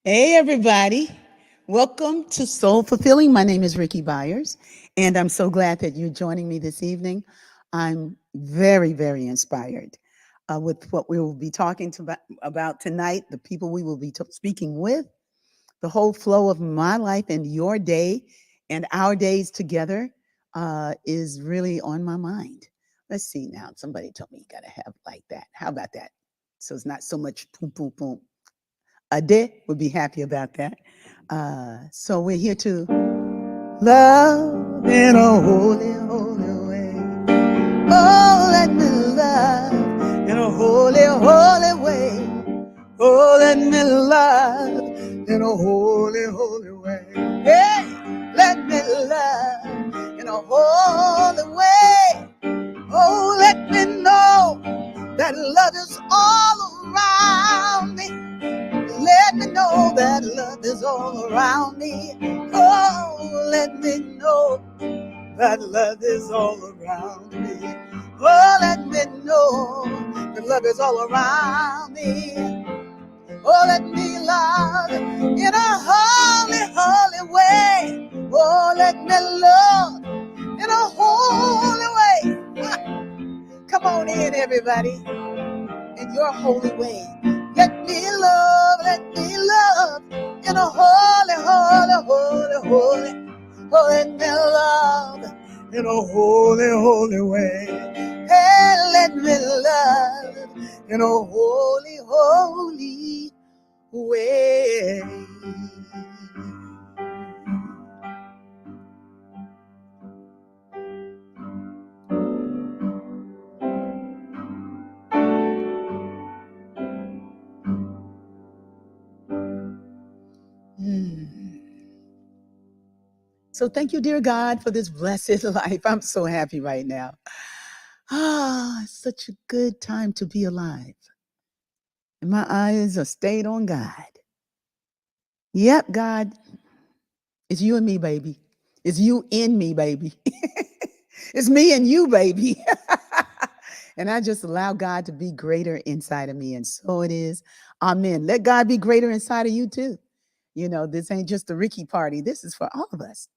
Hey, everybody. Welcome to Soul Fulfilling. My name is Rickie Byars, and I'm so glad that you're joining me this evening. I'm very, very inspired with what we will be talking about tonight, the people we will be speaking with, the whole flow of my life and your day and our days together is really on my mind. Let's see now. Somebody told me you got to have like that. How about that? So it's not so much boom, boom, boom. Ade would be happy about that. So we're here to love in a holy, holy way. Oh, let me love in a holy, holy way. Oh, let me love in a holy, holy way. Hey, let me love in a holy way. Oh, let me know that love is all around me. Let me know that love is all around me. Oh, let me know that love is all around me. Oh, let me know that love is all around me. Oh, let me love in a holy, holy way. Oh, let me love in a holy way. Come on in, everybody, in your holy way. Let me love in a holy, holy, holy, holy. Oh, let me love in a holy, holy way. Hey, let me love in a holy, holy way. So thank you, dear God, for this blessed life. I'm so happy right now. It's such a good time to be alive. And my eyes are stayed on God. Yep, God, it's you and me, baby. It's you in me, baby. It's me and you, baby. And I just allow God to be greater inside of me. And so it is. Amen. Let God be greater inside of you, too. You know, this ain't just a Rickie party. This is for all of us.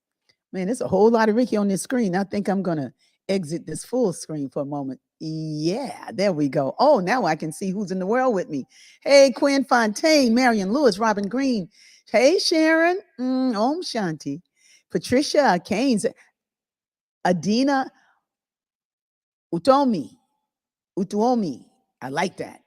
Man, there's a whole lot of Rickie on this screen. I think I'm going to exit this full screen for a moment. Yeah, there we go. Oh, now I can see who's in the world with me. Hey, Quinn Fontaine, Marion Lewis, Robin Green. Hey, Sharon. Om Shanti. Patricia Keynes. Adina Utomi. Utuomi. I like that.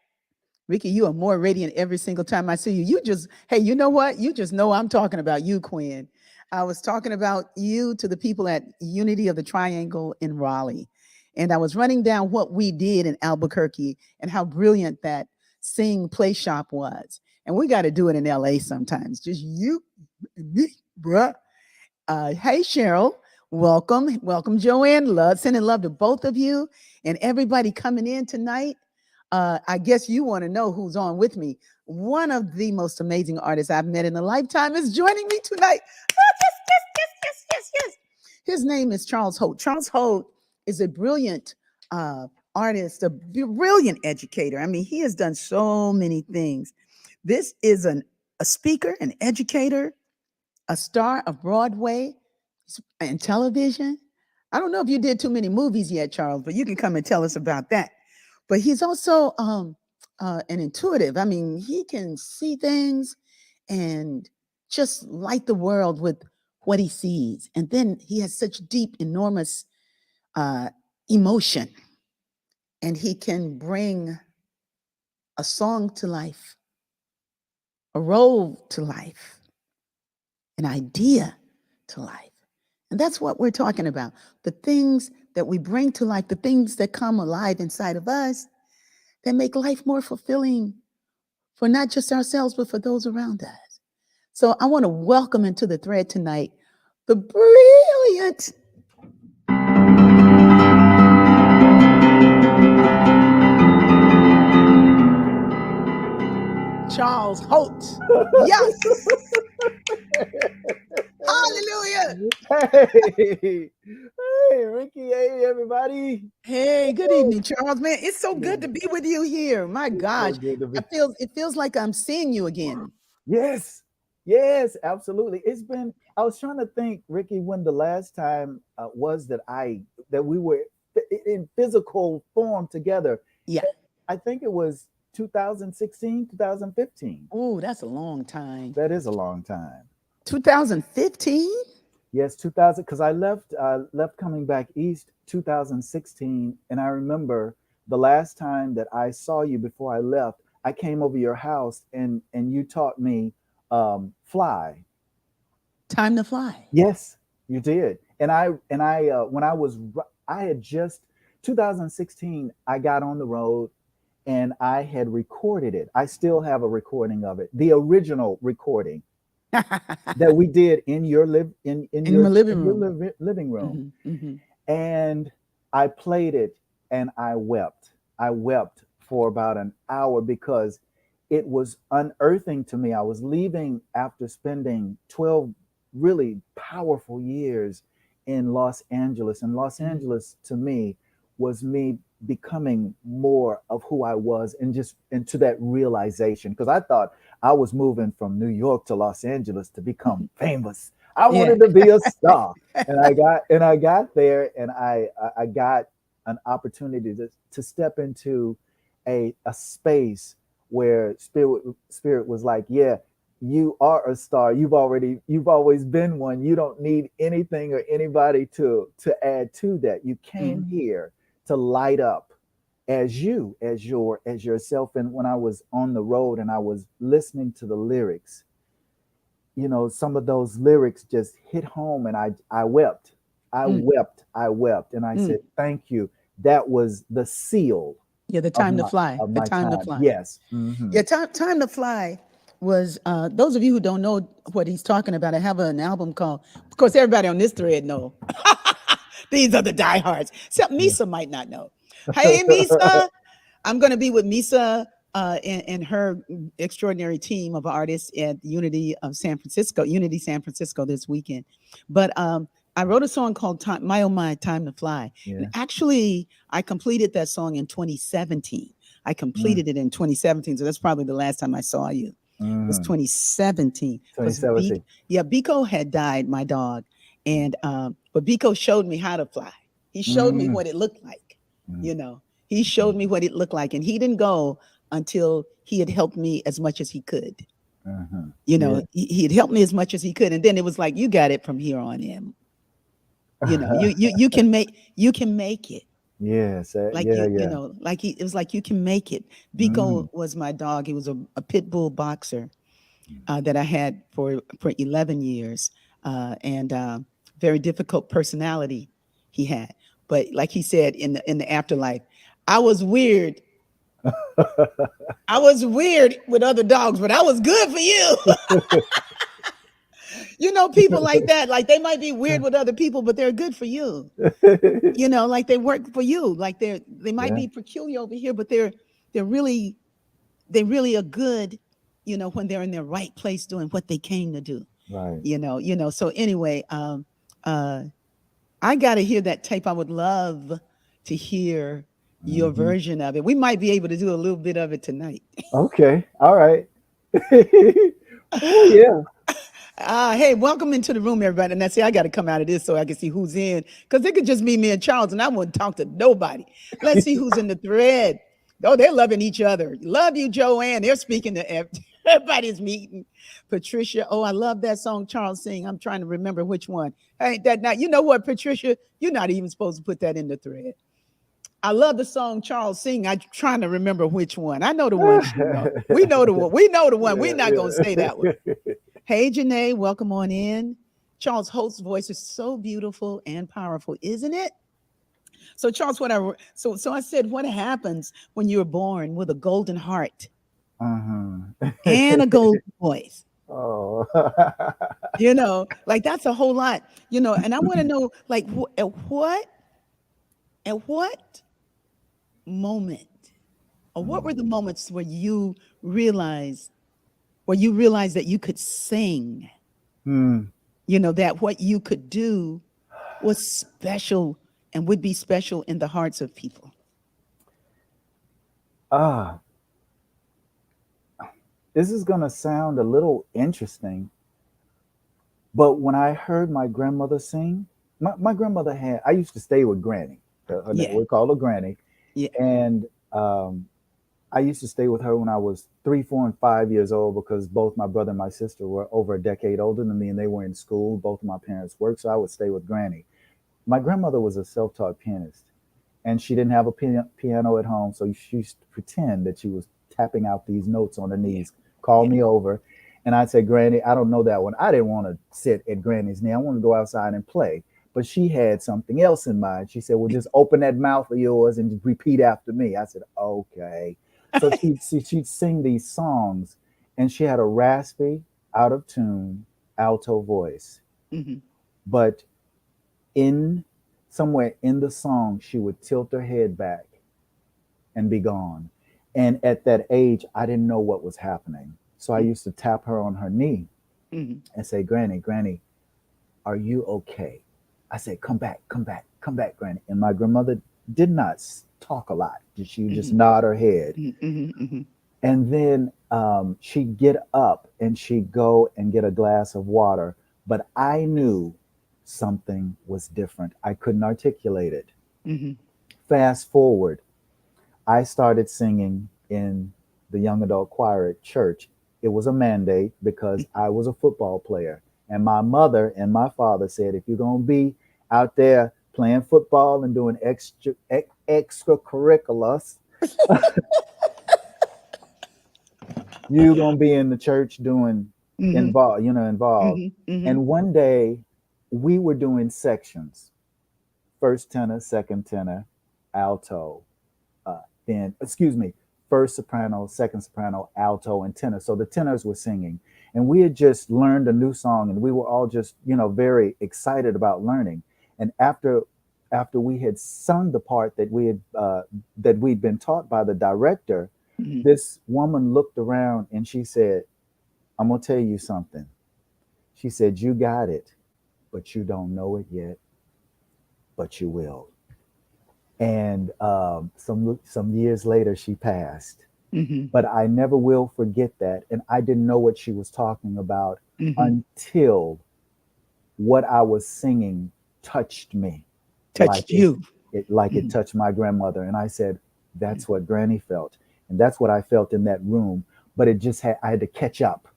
Rickie, you are more radiant every single time I see you. Hey, you know what? You just know I'm talking about you, Quinn. I was talking about you to the people at Unity of the Triangle in Raleigh. And I was running down what we did in Albuquerque and how brilliant that Sing Play Shop was. And we got to do it in LA sometimes. Just you and me, bruh. Hey, Cheryl. Welcome. Welcome, Joanne. Sending love to both of you and everybody coming in tonight. I guess you want to know who's on with me. One of the most amazing artists I've met in a lifetime is joining me tonight. Yes. His name is Charles Holt. Charles Holt is a brilliant artist, a brilliant educator. I mean, he has done so many things. This is a speaker, an educator, a star of Broadway and television. I don't know if you did too many movies yet, Charles, but you can come and tell us about that. But he's also an intuitive. I mean, he can see things and just light the world with what he sees. And then he has such deep, enormous uh, emotion. And he can bring a song to life, a role to life, an idea to life. And that's what we're talking about. The things that we bring to life, the things that come alive inside of us that make life more fulfilling for not just ourselves, but for those around us. So I want to welcome into the thread tonight the brilliant Charles Holt. Yes. Hallelujah. Hey, hey, Rickie. Hey, everybody. Hey, good evening, Charles. Man, it's so good to be with you here. My It's so gosh. good to be. It feels like I'm seeing you again. Yes, Yes, absolutely. It's been. I was trying to think, Ricky, when the last time was that we were in physical form together. Yeah. I think it was 2016, 2015. Oh, that's a long time. That is a long time. 2015? Yes, 2000. Because I left coming back east 2016, and I remember the last time that I saw you before I left. I came over your house, and you taught me fly. Time to fly. Yes, you did. And I when I had just 2016, I got on the road and I had recorded it. I still have a recording of it, the original recording that we did in your In my living room. living room. Hmm. Hmm. And I played it and I wept. I wept for about an hour because it was unearthing to me. I was leaving after spending 12 really powerful years in Los Angeles. And Los Hmm. Angeles to me was me becoming more of who I was and just into that realization. Because I thought I was moving from New York to Los Angeles to become famous. I Yeah. wanted to be a star. And I got there and I got an opportunity to step into a space where spirit was like, yeah, you are a star. You've always been one. You don't need anything or anybody to add to that. You came Hmm. here to light up as as yourself. And when I was on the road and I was listening to the lyrics, some of those lyrics just hit home, and I wept. Mm. I wept, and I Mm. said, "Thank you." That was the seal Yeah, the of time to my fly. of The my time to time. fly. Yes. Hmm. Yeah, time to fly was those of you who don't know what he's talking about. I have an album called. Of course, everybody on this thread know. These are the diehards. Except Yeah. Misa might not know. Hey, Misa, I'm going to be with Misa and her extraordinary team of artists at Unity San Francisco this weekend. But I wrote a song called My Oh My, Time to Fly. And Yeah. actually, I completed that song in 2017. I Mm, completed it in 2017. So that's probably the last time I saw you. It was mhm. 2017 because 2017. Biko had died, my dog. And but Biko showed me how to fly. He showed me Mm, what it looked like, mm, you know. He showed me what it looked like, and he didn't go until he had helped me as much as he could. mhm. You know, Yeah. he had helped me as much as he could, and then it was like, you got it from here on in. You know, you can make it. Yes. Like Yeah. you Yeah. know, like it was like you can make it. Biko Mm, was my dog. He was a pit bull boxer that I had for 11 years, and very difficult personality he had. But like he said in the afterlife, I was weird. I was weird with other dogs, but I was good for you. You know, people like that, like they might be weird with other people, but they're good for you. You know, like they work for you. Like they might Yeah. be peculiar over here, but they're really they really are good. You know, when they're in their right place doing what they came to do. Right. So anyway, uh I got to hear that tape. I would love to hear your Hmm. version of it. We might be able to do a little bit of it tonight. Okay. All right. Oh yeah. Hey, welcome into the room, everybody. And I say I got to come out of this so I can see who's in, because it could just be me and Charles, and I wouldn't talk to nobody. Let's see who's in the thread. Oh, they're loving each other. Love you, Joanne. They're speaking to everybody's meeting. Patricia. Oh, I love that song Charles sing. I'm trying to remember which one. Ain't that now? You know what, Patricia? You're not even supposed to put that in the thread. I love the song Charles sing. I'm trying to remember which one. I know the one she know. We know the one. We know the one. We're Yeah. not gonna say that one. Yeah. Hey, Janae, welcome on in. Charles Holt's voice is so beautiful and powerful, isn't it? So, Charles, I said, what happens when you're born with a golden heart Mhm. and a golden voice? Oh. You know, like that's a whole lot. You know, and I want to know, like, at what moment, or what were the moments where you realized that you could sing? Hmm. You know, that what you could do was special and would be special in the hearts of people. Ah. this is going to sound a little interesting, but when I heard my grandmother sing, my grandmother had, I used to stay with Granny. Yeah. We call her Granny. Yeah. And I used to stay with her when I was 3, 4, and 5 years old because both my brother and my sister were over a decade older than me and they were in school. Both of my parents worked, so I would stay with Granny. My grandmother was a self taught pianist and she didn't have a piano at home. So she used to pretend that she was tapping out these notes on her Yeah. knees, call Yeah. me over. And I'd say, Granny, I don't know that one. I didn't want to sit at Granny's knee. I want to go outside and play. But she had something else in mind. She said, well, just open that mouth of yours and just repeat after me. I said, okay. So she'd sing these songs and she had a raspy, out of tune alto voice. Hmm. But in somewhere in the song, she would tilt her head back and be gone. And at that age, I didn't know what was happening. So I used to tap her on her knee Hmm. and say, Granny, Granny, are you okay? I said, come back, come back, come back, Granny. And my grandmother did not talk a lot. She would just Hmm. nod her head. Hmm. Hmm. And then she'd get up and she'd go and get a glass of water. But I knew something was different. I couldn't articulate it. Hmm. Fast forward, I started singing in the young adult choir at church. It was a mandate because I was a football player. And my mother and my father said, if you're going to be out there playing football and doing extracurriculars, you're going to be in the church doing Hmm. involved. Hmm. Hmm. And one day we were doing sections, first tenor, second tenor, alto, then excuse me, first soprano, second soprano, alto, and tenor. So the tenors were singing, and we had just learned a new song, and we were all just very excited about learning. And after we had sung the part that we'd been taught by the director, Hmm. this woman looked around and she said, "I'm gonna tell you something." She said, "You got it, but you don't know it yet, but you will." And some years later, she passed. Hmm. But I never will forget that. And I didn't know what she was talking about Hmm. until what I was singing touched me, like Touched you. it Hmm. touched my grandmother. And I said, "That's what Granny felt," and that's what I felt in that room. But I had to catch up.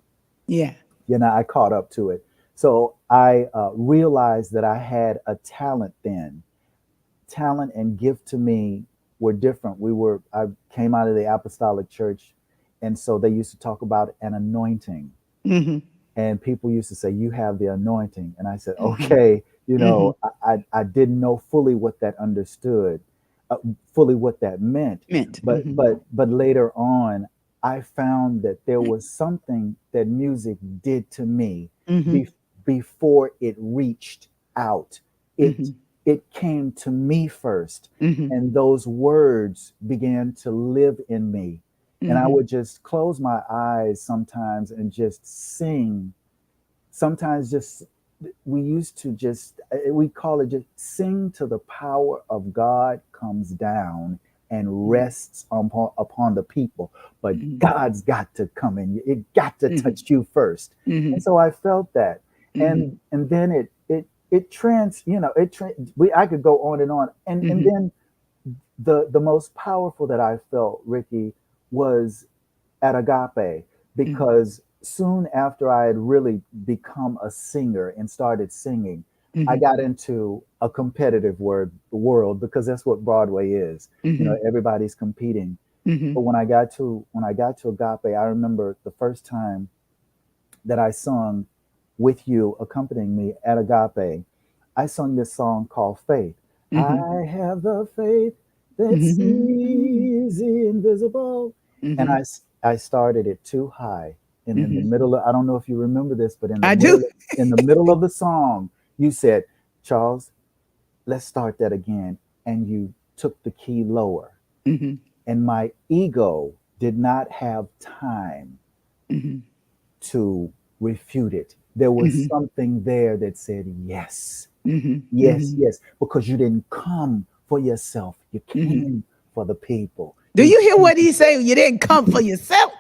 Yeah. I caught up to it. So I realized that I had a talent then. Talent and gift to me were different. I came out of the apostolic church, and so they used to talk about an anointing, Hmm. and people used to say, "You have the anointing," and I said, Hmm. "Okay." Hmm. I didn't know fully what that understood, fully what that meant, Meant. but later on, I found that there was something that music did to me Hmm. be, before it reached out. It Hmm. it came to me first, Hmm. and those words began to live in me, and I Hmm. would just close my eyes sometimes and just sing. Sometimes just we used to just we call it just sing till the power of God comes down and rests upon the people. But Hmm. God's got to come in. It got to Hmm. touch you first. And Hmm. so I felt that. Hmm. And then it trans, I could go on and on. And Hmm. then the most powerful that I felt, Ricky, was at Agape, Hmm. because soon after I had really become a singer and started singing, I Hmm. got into a competitive world, because that's what Broadway is. Hmm. Everybody's competing. Hmm. But when I got to Agape, I remember the first time that I sung with you accompanying me at Agape. I sung this song called Faith. Hmm. I have the faith that Hmm. sees the invisible. And Hmm. I started it too high. And in the Hmm. middle of, I don't know if you remember this, but I do. in the middle of the song, you said, "Charles, let's start that again." And you took the key lower. Hmm. And my ego did not have time Hmm. to refute it. There was Hmm. something there that said, yes, Hmm. yes, Hmm. yes, because you didn't come for yourself. You Hmm. came for the people. Do you hear what he say? You didn't come for yourself.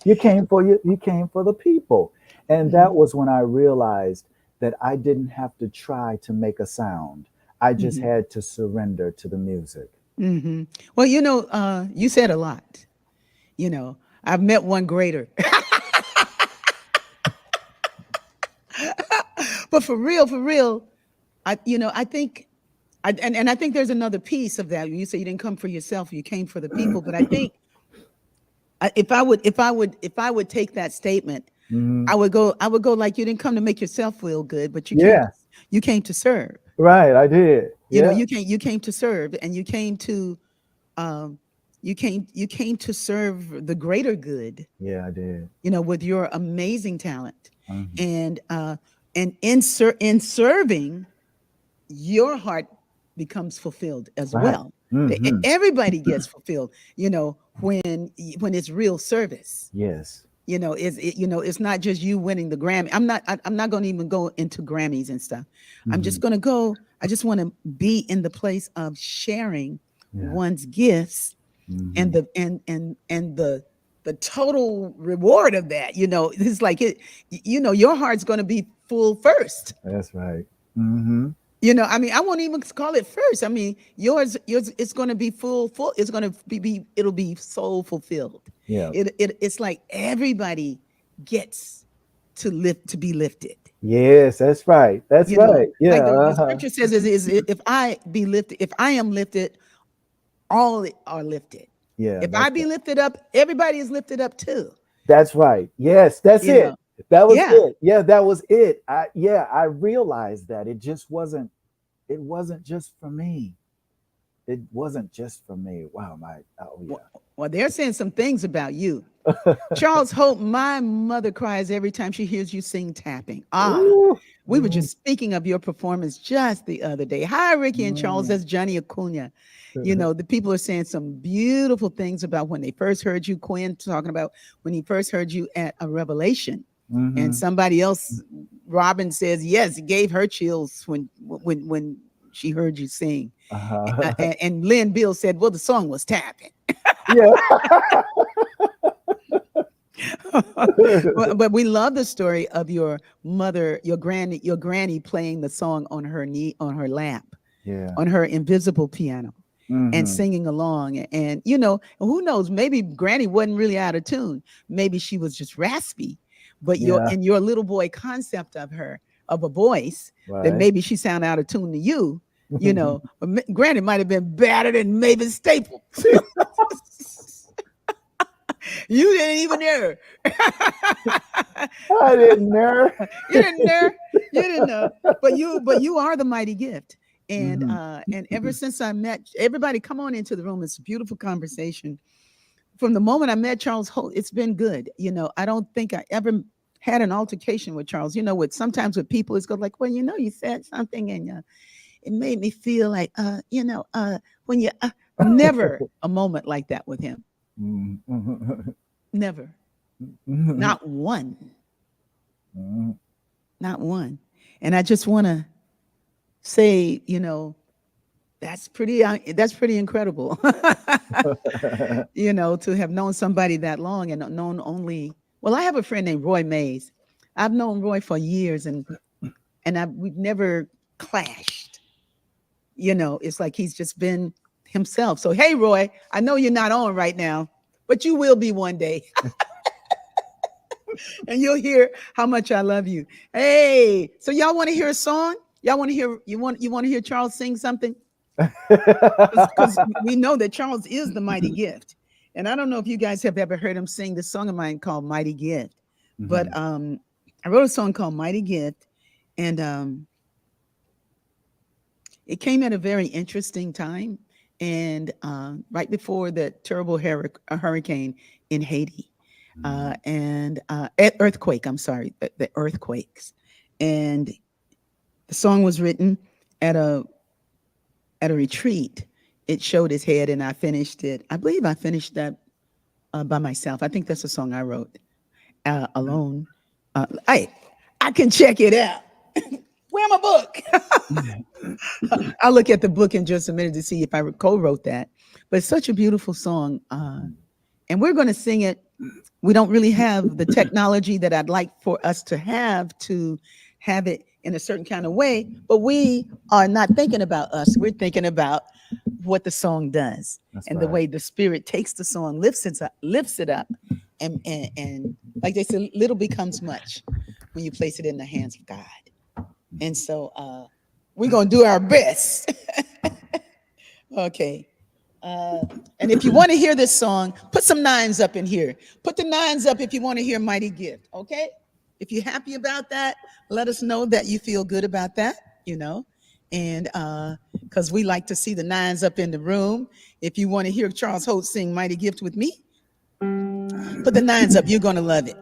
You came for the people. And that Mhm, was when I realized that I didn't have to try to make a sound. I just mhm, had to surrender to the music. mhm. Well, you said a lot. You know, I've met one greater, but for real, I think, and I think there's another piece of that. You say you didn't come for yourself; you came for the people. But I think if I would take that statement, Hmm. I would go like you didn't come to make yourself feel good, but Yeah, you came to serve. right. I did. Yeah. You came to serve, and um, you came to serve the greater good. Yeah, I did. With your amazing talent, Hmm. and in serving, your heart becomes fulfilled as Right. well. Hmm. Everybody gets fulfilled, when it's real service. Yes. It's not just you winning the Grammy. I'm not going to even go into Grammys and stuff. I'm just Hmm. going to go. I just want to be in the place of sharing Yeah. one's gifts, and Hmm. the total reward of that. It's like your heart's going to be full first. That's right. Hmm. I mean, I won't even call it first. I mean, yours it's going to be full. It's going to it'll be so fulfilled. Yeah. It's like everybody gets to be lifted. Yes, that's right. That's right. Like Yeah. the Uh-huh. scripture says, is if I be lifted, if I am lifted, all are lifted. Yeah, If I that's be right. lifted up, everybody is lifted up too. That's right. Yes, that's You know, it. That was yeah. it. Yeah, that was it. I realized that it wasn't just for me. It wasn't just for me. Wow, my oh Well, yeah. well, they're saying some things about you. Charles Holt, my mother cries every time she hears you sing tapping. Ah, Ooh, we were mm, just speaking of your performance just the other day. Hi, Ricky and Charles. mm. That's Johnny Acuna. The people are saying some beautiful things about when they first heard you, Quinn, talking about when he first heard you at a Revelation. And Mhm. somebody else, Robin, says, yes, it gave her chills when she heard you sing. Uh-huh. And Lynn Bill said, well, the song was tapping. Yeah. But we love the story of your mother, your granny playing the song on her knee, on her lap, Yeah. on her invisible piano, and Mhm. singing along. And who knows, maybe Granny wasn't really out of tune. Maybe she was just raspy. But Yeah. your little boy concept of her, of a voice, that Right. maybe she sounded out of tune to you. But Granny might have been better than Mavis Staple. You didn't even hear her. I didn't know. You didn't know. You didn't know. But you are the mighty gift. And Mhm. ever since I met everybody, come on into the room. It's a beautiful conversation. From the moment I met Charles Holt, it's been good. I don't think I ever had an altercation with Charles. With sometimes with people, it's go like, well, you said something, and it made me feel like, when you never a moment like that with him. Mhm. Never. Mhm. Not one. Mhm. Not one. And I just want to say, that's pretty incredible. To have known somebody that long, and known only, well, I have a friend named Roy Mays. I've known Roy for years, and we've never clashed. It's like he's just been himself. So, hey, Roy, I know you're not on right now, but you will be one day. And you'll hear how much I love you. Hey, so y'all want to hear a song? Y'all want to hear you want to hear Charles sing something? Because we know that Charles is the mighty gift. And I don't know if you guys have ever heard him sing this song of mine called Mighty Gift. But Mhm. I wrote a song called Mighty Gift, and it came at a very interesting time, and right before the terrible hurricane in Haiti, Mhm. and earthquake. I'm sorry, the earthquakes, and the song was written at a retreat. It showed his head, and I finished it. I believe I finished that by myself. I think that's a song I wrote alone. I can check it out. Where my book? I'll look at the book in just a minute to see if I co-wrote that. But it's such a beautiful song, and we're going to sing it We don't really have the technology that I'd like for us to have it in a certain kind of way, but we are not thinking about us. We're thinking about what the song does That's and the right. way the spirit takes the song, lifts it up, and like they said, little becomes much when you place it in the hands of God. And so we're gonna do our best. Okay. Uh, and if you want to hear this song, put some nines up in here. Put the nines up if you want to hear Mighty Gift. Okay. If you're happy about that, let us know that you feel good about that, you know. And because we like to see the nines up in the room. If you want to hear Charles Holt sing Mighty Gift with me, put the nines up. You're going to love it.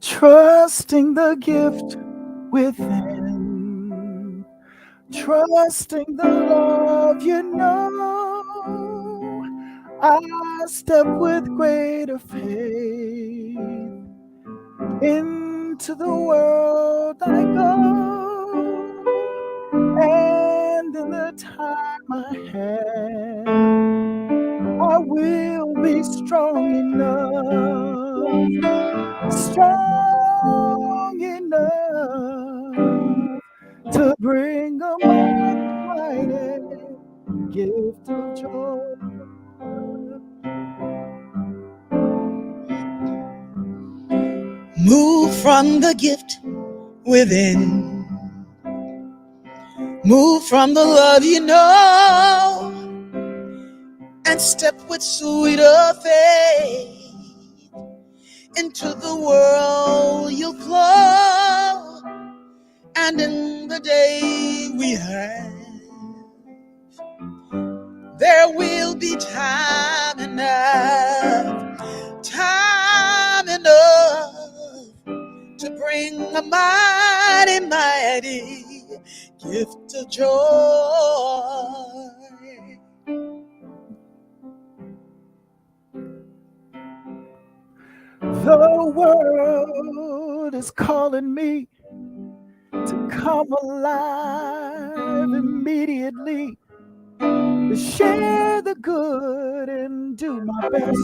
Trusting the gift within, trusting the love you know. I step with greater faith into the world I go, and in the time I have, I will be strong enough to bring a mighty, mighty gift of joy. Move from the gift within. Move from the love you know and step with sweeter faith into the world you'll glow. And in the day we have, there will be time enough to bring a mighty, mighty gift of joy. The world is calling me to come alive immediately, to share the good and do my best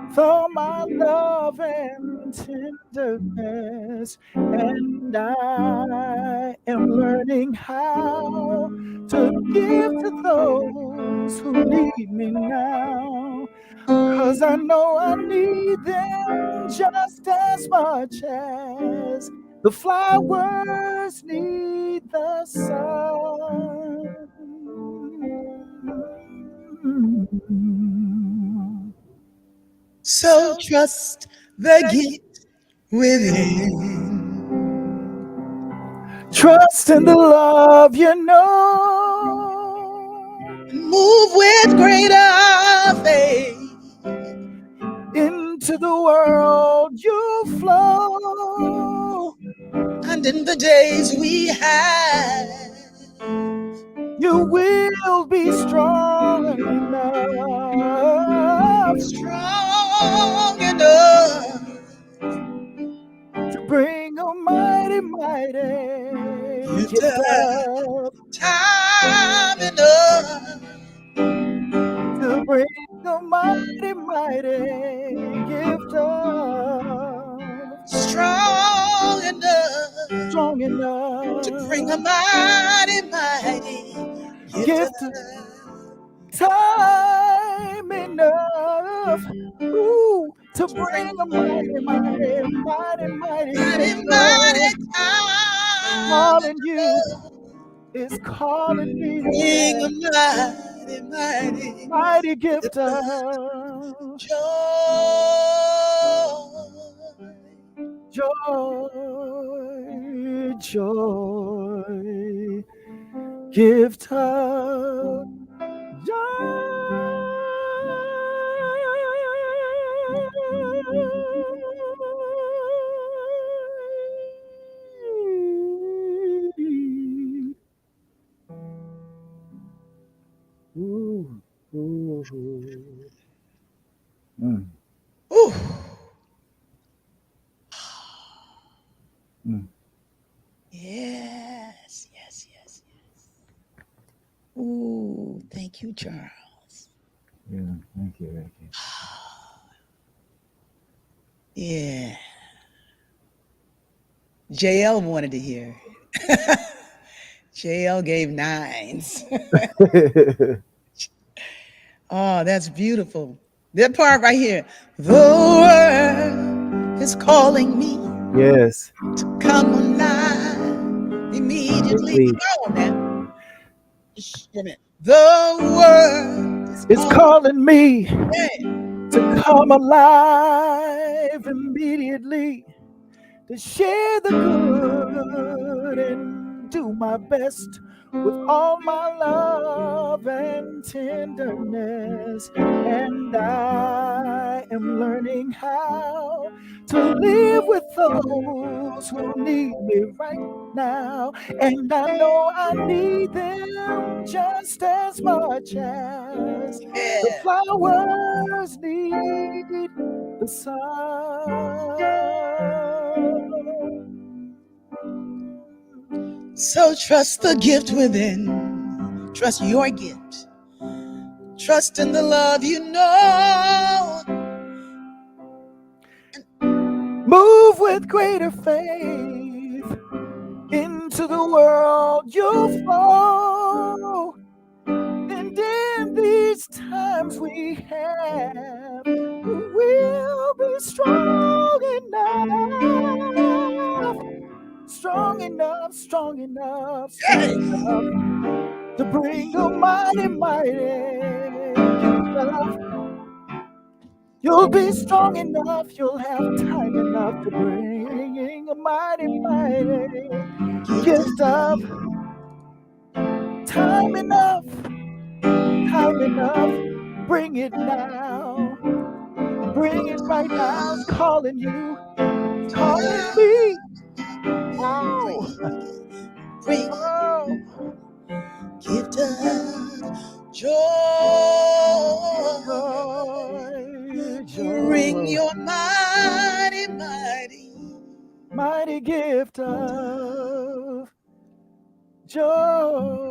with all my love and tenderness. And I am learning how to give to those who need me now, 'cause I know I need them just as much as the flowers need the sun. So trust the gift within. Trust in the love you know. Move with greater faith Into the world you flow. and in the days we have, You will be strong enough strong enough to bring a mighty, mighty gift gift of up. time enough, To bring a mighty, mighty gift up. strong enough Strong to bring a enough mighty, mighty gift of gift time enough, ooh, to to bring bring a mighty, mighty, mighty, mighty mighty, gift mighty up. time Calling you enough. is calling me to Bring a share mighty, mighty mighty gift gift of of joy. joy, joy, gift of joy. Ooh, ooh. Mm. Ooh, Ooh, thank you, Charles. Yeah, thank you, Ricky. Yeah. JL wanted to hear. JL gave nines. Oh, that's beautiful. That part right here. The world is calling me Yes, to come alive immediately. immediately. Come on now. Wait a minute. The world is It's calling calling me me. to come alive immediately, to share the good and do my best with all my love and tenderness. And I am learning how to live with those who need me right now. And I know I need them just as much as the Yeah. flowers need the sun. So trust the gift within. Trust your gift. Trust in the love you know. Move with greater faith into the world you'll flow. And in these times we have, we'll be enough, strong enough, strong enough, strong enough to bring a mighty, mighty gift of. You'll be strong enough, you'll have time enough to bring a mighty, mighty gift of. Time enough, time enough, bring it now. Bring it right now, it's calling you, it's calling me. Oh, Bring oh, gift of joy. joy, Bring joy, your mighty, mighty. mighty gift of joy.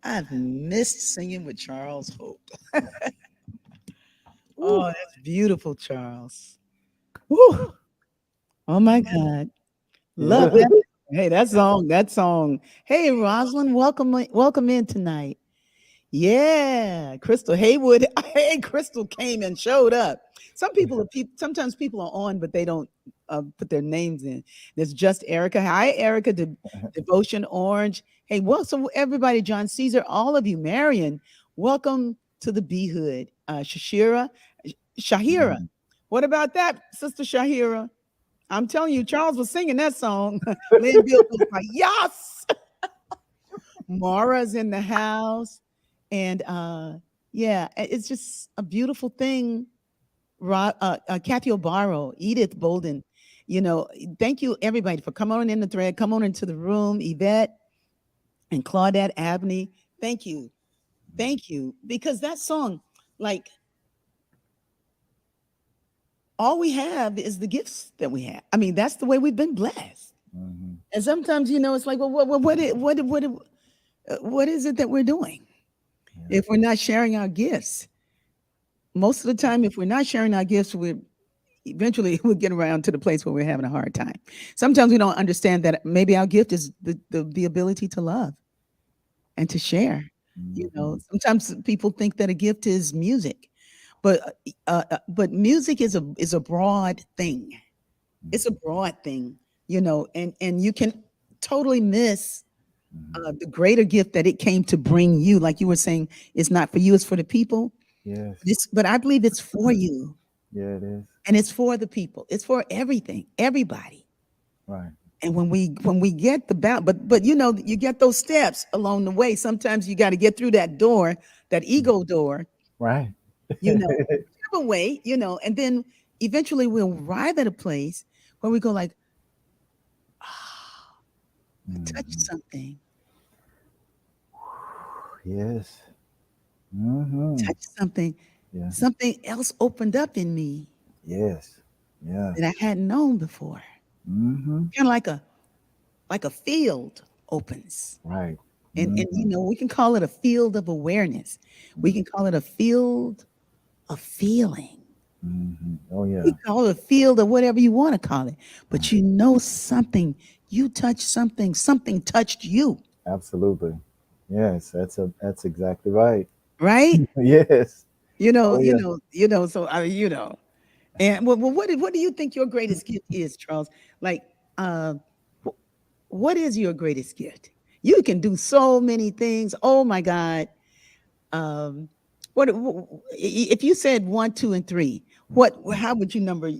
I've missed singing with Charles Holt. Oh, Ooh, that's beautiful, Charles. ooh, Oh my God. Love yeah. that. Hey, that song. Hey, Rosalind, welcome in tonight. Yeah, Crystal Haywood. Hey, Crystal came and showed up. Sometimes people are on, but they don't put their names in. There's just Erica. Hi, Erica. Devotion Orange. Hey, welcome everybody. John Caesar, all of you. Marion, welcome to the B Hood. Shahira. Mhm. What about that, Sister Shahira? I'm telling you, Charles was singing that song. Lynn Bill was like, yes. Mara's in the house. And yeah, it's just a beautiful thing. Kathy O'Barrow, Edith Bolden, thank you everybody for coming on in the thread, come on into the room, Yvette and Claudette Abney. Thank you. Thank you. Because that song, like, all we have is the gifts that we have. I mean, that's the way we've been blessed. Mhm. And sometimes, it's like, well, what is it that we're doing Yeah. if we're not sharing our gifts? Most of the time, if we're not sharing our gifts, we're eventually we'll get around to the place where we're having a hard time. Sometimes we don't understand that maybe our gift is the ability to love and to share. Mhm. Sometimes people think that a gift is music, but music is a broad thing. It's a broad thing, and you can totally miss Mhm. the greater gift that it came to bring you. Like you were saying, it's not for you; it's for the people. Yes. But I believe it's for you, Yeah, it is. and it's for the people. It's for everything, everybody. Right. And when we get the bound, but you get those steps along the way. Sometimes you got to get through that door, that ego door, Right. whichever way, and then eventually we'll arrive at a place where we go like, ah, I touched Mhm. something. Yes. Mm-hmm. touched something, Yeah. something else opened up in me Yes. Yeah. that I hadn't known before. Mm-hmm. Kind of like a field opens. Right. And Mm-hmm. we can call it a field of awareness. We can call it a field of feeling. Mm-hmm. Oh We yeah. call it a field of whatever you want to call it. But Right. you know something, you touched something, something touched you, Absolutely. Yes. That's exactly right. right? Yes. You know, Oh you yeah. know, so And what do you think your greatest gift is, Charles? Like, uh, wh- what is your greatest gift? You can do so many things. Oh my God. Um, if you said one, two, and three? How would you number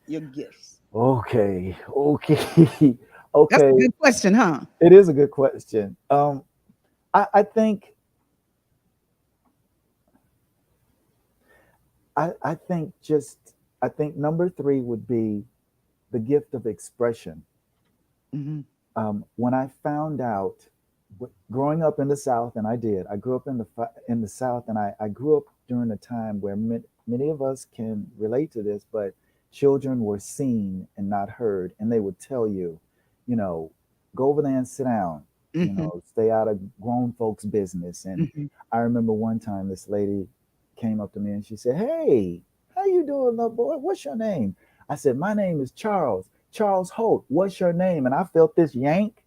your gifts? Okay. Okay. That's a Okay. good question, huh? It is a good question. I think I think just I think number three would be the gift of expression. Hmm. When I found out, growing up in the South, and I did, I grew up in the South, and I grew up during a time where many of us can relate to this, but children were seen and not heard, and they would tell you, you know, go over there and sit down, Hmm. stay out of grown folks' business. And Hmm. I remember one time this lady came up to me and she said, "Hey, how you doing, little boy? What's your name?" I said, "My name is Charles Holt. What's your name?" And I felt this yank.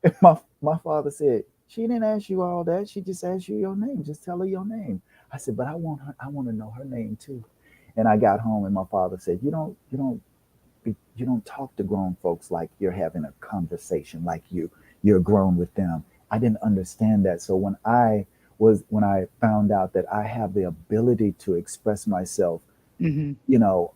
And my father said, "She didn't ask you all that. She just asked you your name. Just tell her your name." I said, "But I want to know her name too." And I got home and my father said, you don't talk to grown folks like you're having a conversation, like you're grown with them." I didn't understand that. So when I found out that I have the ability to express myself, Hmm. you know,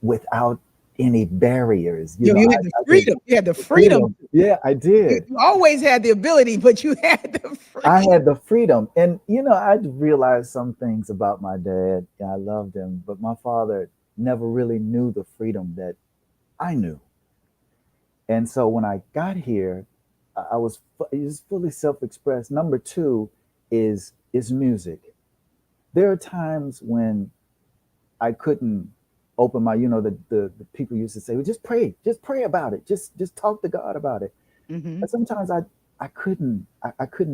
without any barriers, You had the I could freedom. You had the freedom. freedom. Yeah, I did. You always had the ability, but you had the I freedom. had the freedom. And, I realized some things about my dad. Yeah, I loved him, but my father never really knew the freedom that I knew. And so when I got here, I was it was fully self-expressed. Number two is music. There are times when I couldn't open my, the people used to say, well, just pray about it, just talk to God about it. Hmm. But sometimes I couldn't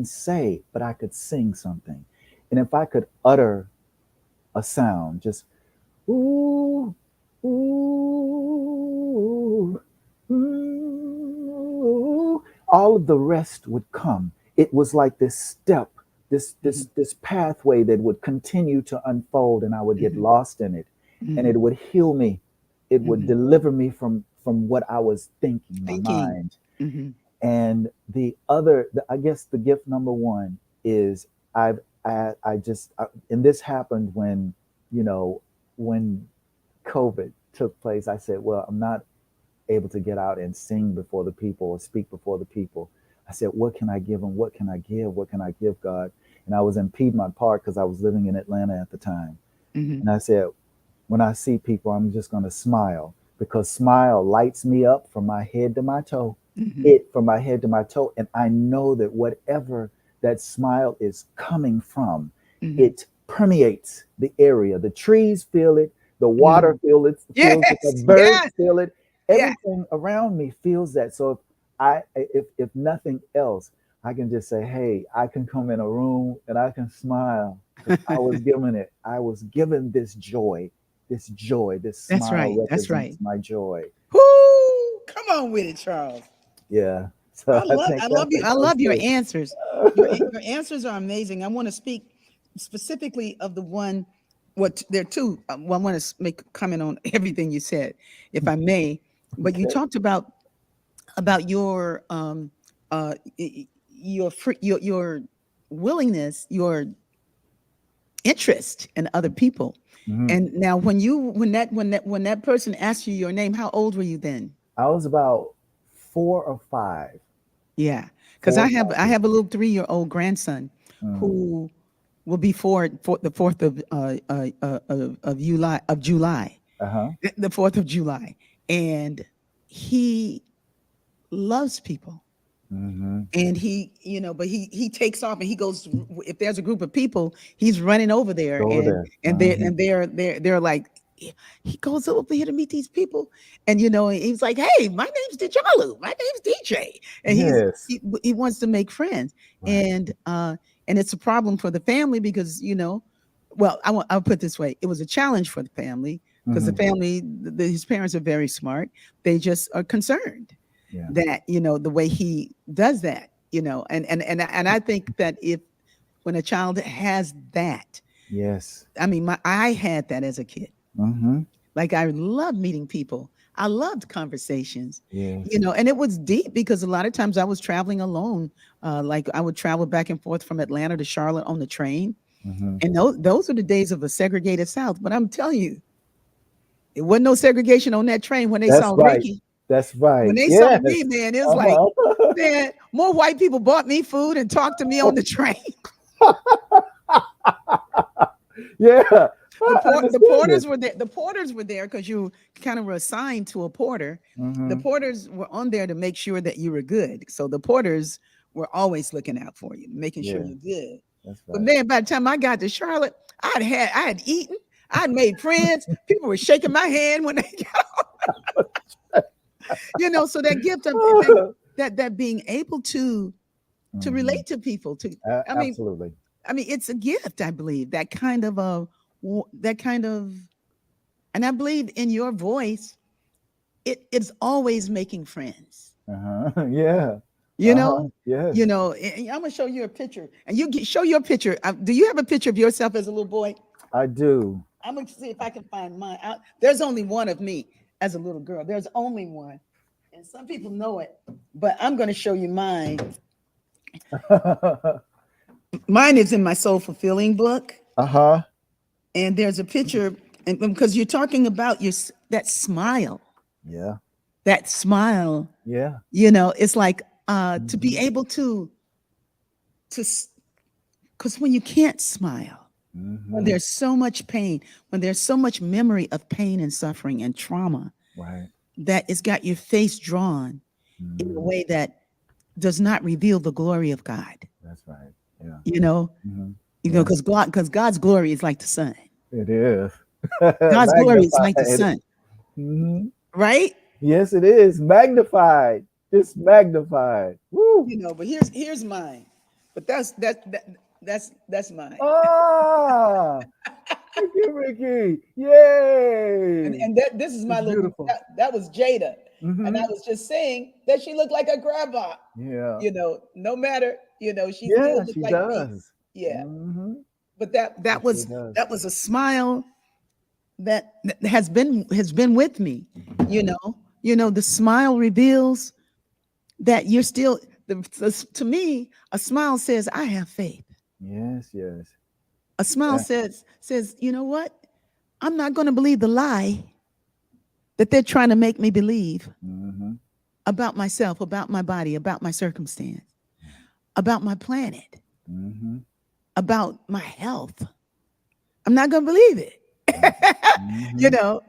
say, but I could sing something. And if I could utter a sound, just ooh, ooh, ooh, all of the rest would come. It was like this step, Hmm. this pathway that would continue to unfold, and I would get Hmm. lost in it, and Hmm. it would heal me. It would Hmm. deliver me from what I was thinking, my Thinking. mind. Hmm. And I guess the gift number one is and this happened when, you know, when COVID took place. I said, well, I'm not able to get out and sing before the people or speak before the people. I said, what can I give them? What can I give? What can I give God? And I was in Piedmont Park because I was living in Atlanta at the time. Hmm. And I said, when I see people, I'm just going to smile, because smile lights me up from my head to my toe. Hmm. It from my head to my toe. And I know that whatever that smile is coming from, Hmm. it permeates the area. The trees feel it, the Hmm. water feels it, the Yes, birds yes, feel it. yes. Everything around me feels that. So if nothing else, I can just say, hey, I can come in a room and I can smile because I was given this joy, this That's smile right. That's represents right. my joy. Whoo! Come on with it, Charles. Yeah. So I think I love that's you. I number love your three. answers. Your answers are amazing. I want to speak specifically of the one. What there are two. Well, I want to make a comment on everything you said, if I may. But you Okay. talked about your your willingness, your interest in other people. Mhm. And now, when that person asked you your name, how old were you then? I was about 4 or 5. Yeah, because 4 or 5 I years have a little 3-year old grandson old. who will be for the 4th of July, Uh-huh. the 4th of July, and he loves people. Mm-hmm. And he, but he takes off and he goes, if there's a group of people, he's running over there, Go over and there. they're like, he goes over here to meet these people, and he's like, hey, my name's Dijalu, my name's DJ, and Yes. he wants to make friends, Right. and it's a problem for the family because well, I'll put it this way, it was a challenge for the family because the Mm-hmm. family, his parents are very smart, they just are concerned Yeah. that the way he does that, and I think that if when a child has that, Yes. I mean, I had that as a kid. Mm-hmm. Like, I loved meeting people, I loved conversations, Yes. and it was deep because a lot of times I was traveling alone. Like, I would travel back and forth from Atlanta to Charlotte on the train, Mm-hmm. and those are the days of a segregated South. But I'm telling you, it wasn't no segregation on that train when they That's saw right. Ricky. That's When right. they saw Yes. me, man, it was like, Uh-huh. man, more white people bought me food and talked to me on the train. Yeah. The I port the understand porters it. were there. The porters were there because you kind of were assigned to a porter. The Mm-hmm. porters were on there to make sure that you were good. So the porters were always looking out for you, making sure Yeah. you're good. That's But right. man, by the time I got to Charlotte, I had eaten, I'd made friends. People were shaking my hand when they so that gift of that being able to Mm-hmm. relate to people, I mean, Absolutely. it's a gift, I believe, that kind of that kind of, and I believe in your voice, it's always making friends. Uh-huh. Yeah. You Uh-huh. know, Yes. I'm gonna show you a picture, and show your picture. Do you have a picture of yourself as a little boy? I do. I'm gonna see if I can find mine. There's only one of me as a little girl. There's only one, and some people know it, but I'm gonna show you mine. Mine is in my soul fulfilling book, Uh-huh. and there's a picture, and because you're talking about that smile, Yeah. that smile, Yeah. it's like to be Mm-hmm. able to because when you can't smile, when Mm-hmm. there's so much pain, when there's so much memory of pain and suffering and trauma, Right. that it's got your face drawn in a Mm-hmm. way that does not reveal the glory of God. That's right. Yeah. You know, Mm-hmm. Yeah. because God's glory is like the sun. It is. God's glory is like the Magnified. sun, Mm-hmm. right? Yes, it is. Magnified. Just magnified. Woo. But here's mine. But that's mine. Ah, thank you, Ricky. And Yay. this is my It's little, beautiful. that was Jada. And I Mm-hmm. was just saying that she looked like a grandma. Yeah. No matter, she still Yeah, looked she like me. does. Yeah. Mm-hmm. But She sure does. that was a smile that has been with me. The smile reveals that you're still to me, a smile says, I have faith. Yes, yes. A smile Yeah. says, you know what? I'm not going to believe the lie that they're trying to make me believe Mm-hmm. about myself, about my body, about my circumstance, about my planet, Mm-hmm. about my health. I'm not going to believe it. you Mm-hmm. know,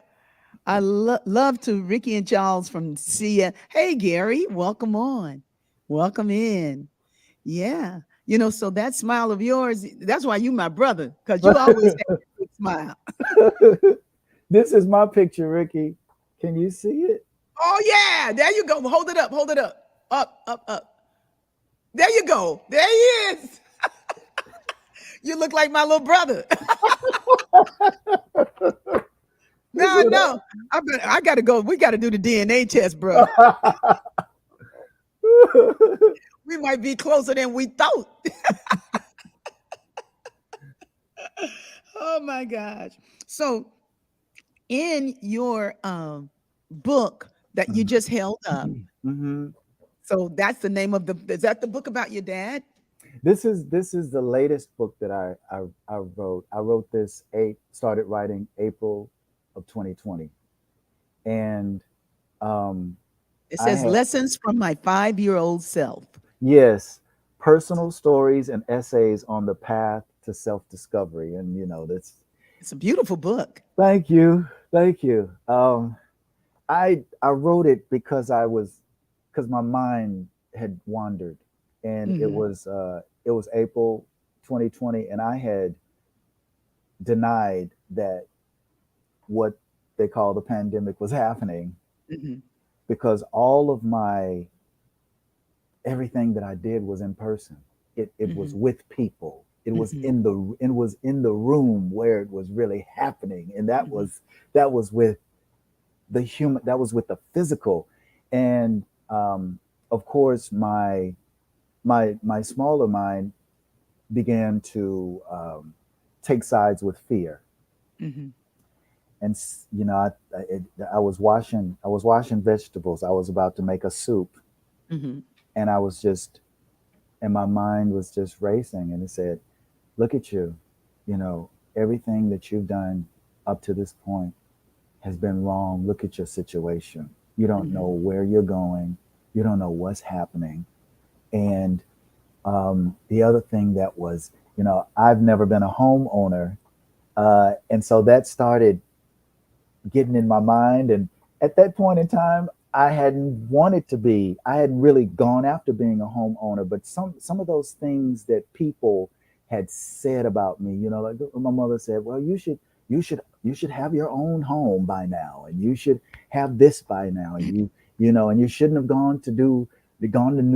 I love to Ricky and Charles from Sia. Hey, Gary, welcome on. Welcome in. Yeah. So that smile of yours, that's why you my brother, because you always have a big smile. This is my picture, Ricky. Can you see it? Oh, yeah. There you go. Hold it up. Hold it up. Up, up, up. There you go. There he is. You look like my little brother. This No, is no. I got to go. We got to do the DNA test, bro. what We might be closer than we thought. Oh, my gosh. So, in your book that you just held up, hmm so that's the name of is that the book about your dad? this is the latest book that I wrote. I wrote this started writing April of 2020, and um, It I says had lessons from my 5-year-old self. yes, personal stories and essays on the path to self discovery, and that's It's a beautiful book. thank you, thank you. I wrote it because my mind had wandered, and Mm-hmm. it was April 2020, and I had denied that what they call the pandemic was happening, Mm-hmm. because all of my everything that I did was in person. It was Mm-hmm. with people. Mm-hmm. It was in the room where it was really happening, and Mm-hmm. that was with the human, that was with the physical, and of course my smaller mind began to take sides with fear. Mm-hmm. And you know, I was washing vegetables. I was about to make a soup, Mm-hmm. and I was just and my mind was just racing, and it said, "Look at you, you know, everything that you've done up to this point has been wrong. Look at your situation. You don't know Mm-hmm. where you're going. You don't know what's happening." And the other thing that was, you know, I've never been a homeowner, and so that started getting in my mind. And at that point in time, I hadn't wanted to be. I hadn't really gone after being a homeowner, but some of those things that people had said about me, you know, like my mother said, "Well, you should have your own home by now, and you should have this by now, and you know, and you shouldn't have gone to New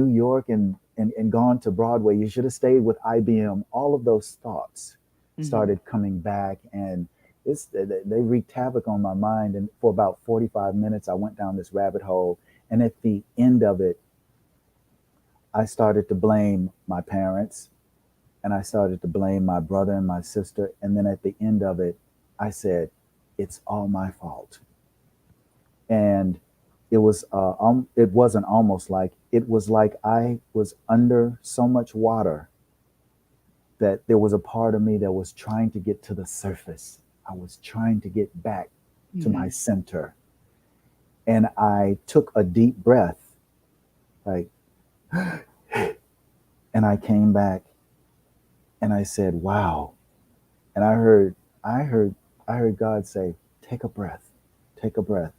York and gone to Broadway. You should have stayed with IBM." All of those thoughts Mm-hmm. started coming back, and they wreaked havoc on my mind. And for about 45 minutes, I went down this rabbit hole. And at the end of it, I started to blame my parents, and I started to blame my brother and my sister. And then at the end of it, I said, "It's all my fault." And it wasn't almost like, it was like I was under so much water that there was a part of me that was trying to get to the surface. I was trying to get back to my Mm-hmm. center. And I took a deep breath, like, and I came back and I said, "Wow." And I heard, I heard God say, "Take a breath, take a breath."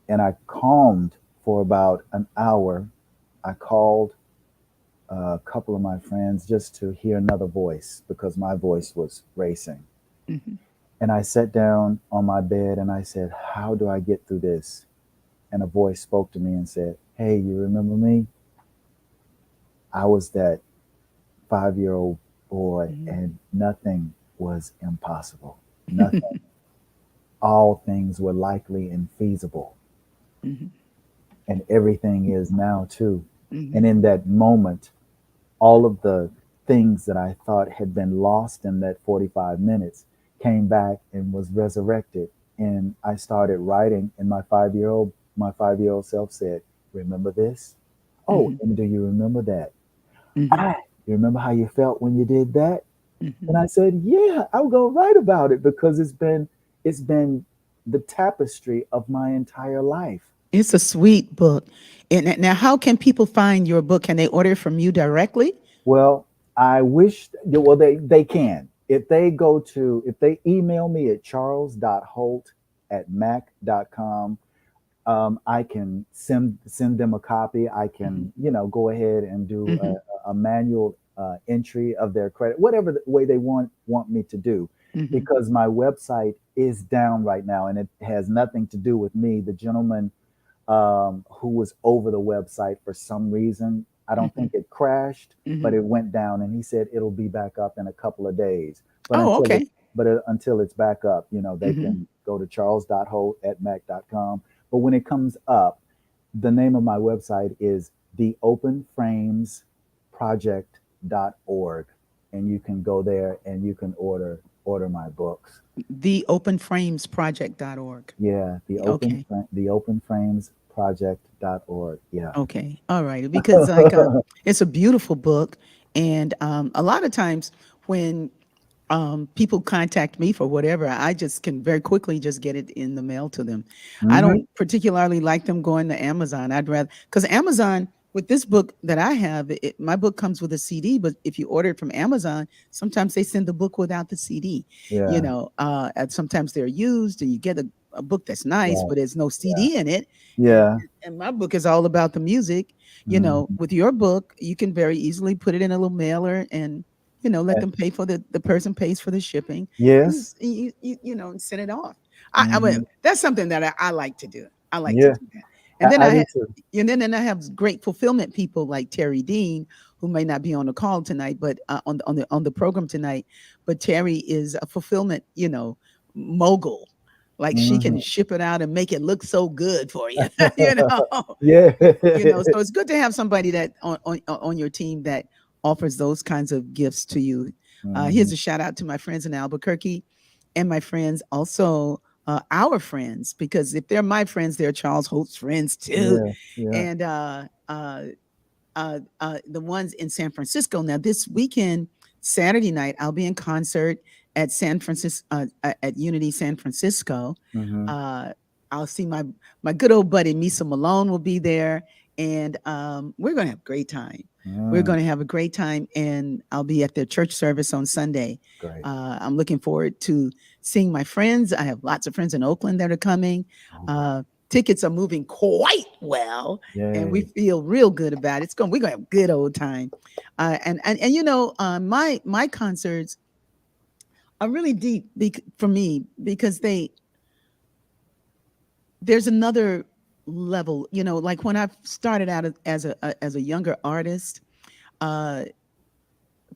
And I calmed for about an hour. I called a couple of my friends just to hear another voice, because my voice was racing. Mm-hmm. And I sat down on my bed and I said, "How do I get through this?" And a voice spoke to me and said, "Hey, you remember me? I was that 5-year old boy, Mm-hmm. and nothing was impossible. Nothing. All things were likely and feasible. Mm-hmm. And everything is now too." Mm-hmm. And in that moment, all of the things that I thought had been lost in that 45 minutes came back and was resurrected. And I started writing, and my 5-year old self said, "Remember this? Oh, Mm-hmm. and do you remember that? Mm-hmm. Ah, you remember how you felt when you did that?" Mm-hmm. And I said, "Yeah, I'll go write about it, because it's been the tapestry of my entire life." It's a sweet book. And now, how can people find your book? Can they order from you directly? Well, I wish, well, they can. If they go to, if they email me at charles.holt@mac.com, I can send them a copy. I Mm-hmm. can, you know, go ahead and do Mm-hmm. a manual entry of their credit, whatever the way they want me to do, Mm-hmm. because my website is down right now, and it has nothing to do with me. The gentleman who was over the website, for some reason, I don't Mm-hmm. think it crashed, but Mm-hmm. it went down, and he said it'll be back up in a couple of days. But Oh, until it okay. but until it's back up, you know, they Mm-hmm. can go to charles.holt@mac.com. But when it comes up, the name of my website is theopenframesproject.org, and you can go there and you can order my books. Theopenframesproject.org. Yeah, Okay. the openframesproject.org. Yeah. Okay. All right. Because like it's a beautiful book. And a lot of times when people contact me for whatever, I just can very quickly just get it in the mail to them. I Hmm. don't particularly like them going to Amazon. I'd rather, because Amazon, with this book that I have, my book comes with a CD, but if you order it from Amazon, sometimes they send the book without the CD. Yeah. And sometimes they're used, and you get a book that's nice, Right. but there's no Yeah. CD in it. And, Yeah. and my book is all about the music. Mhm. With your book, you can very easily put it in a little mailer and, let Eh, them pay for the person pays for the shipping and yes. and send it off. I mean, Mhm. that's something that I like to do. I like to Yeah, do that. And then I I do ha- too. and then I have great fulfillment people like Terry Dean, who may not be on the call tonight, but on the program tonight. But Terry is a fulfillment, mogul. Like she can Mhm. ship it out and make it look so good for you, you know. Yeah. So it's good to have somebody that on your team that offers those kinds of gifts to you. Here's Mhm. a shout out to my friends in Albuquerque and my friends also, our friends, because if they're my friends, they're Charles Holt's friends too. Yeah, yeah. And the ones in San Francisco. Now, this weekend, Saturday night, I'll be in concert at San Francisco at Unity San Francisco. Mhm. Uh, I'll see my good old buddy Misa Malone will be there, and we're going to have a great time. We're Mm, going to have a great time, and I'll be at their church service on Sunday. great. I'm looking forward to seeing my friends. I have lots of friends in Oakland that are coming. All right. Tickets are moving quite well, and we Yay. feel real good about it. We're gonna have a good old time. And my concerts are really deep for me because there's another level. Like when I started out as a younger artist, uh,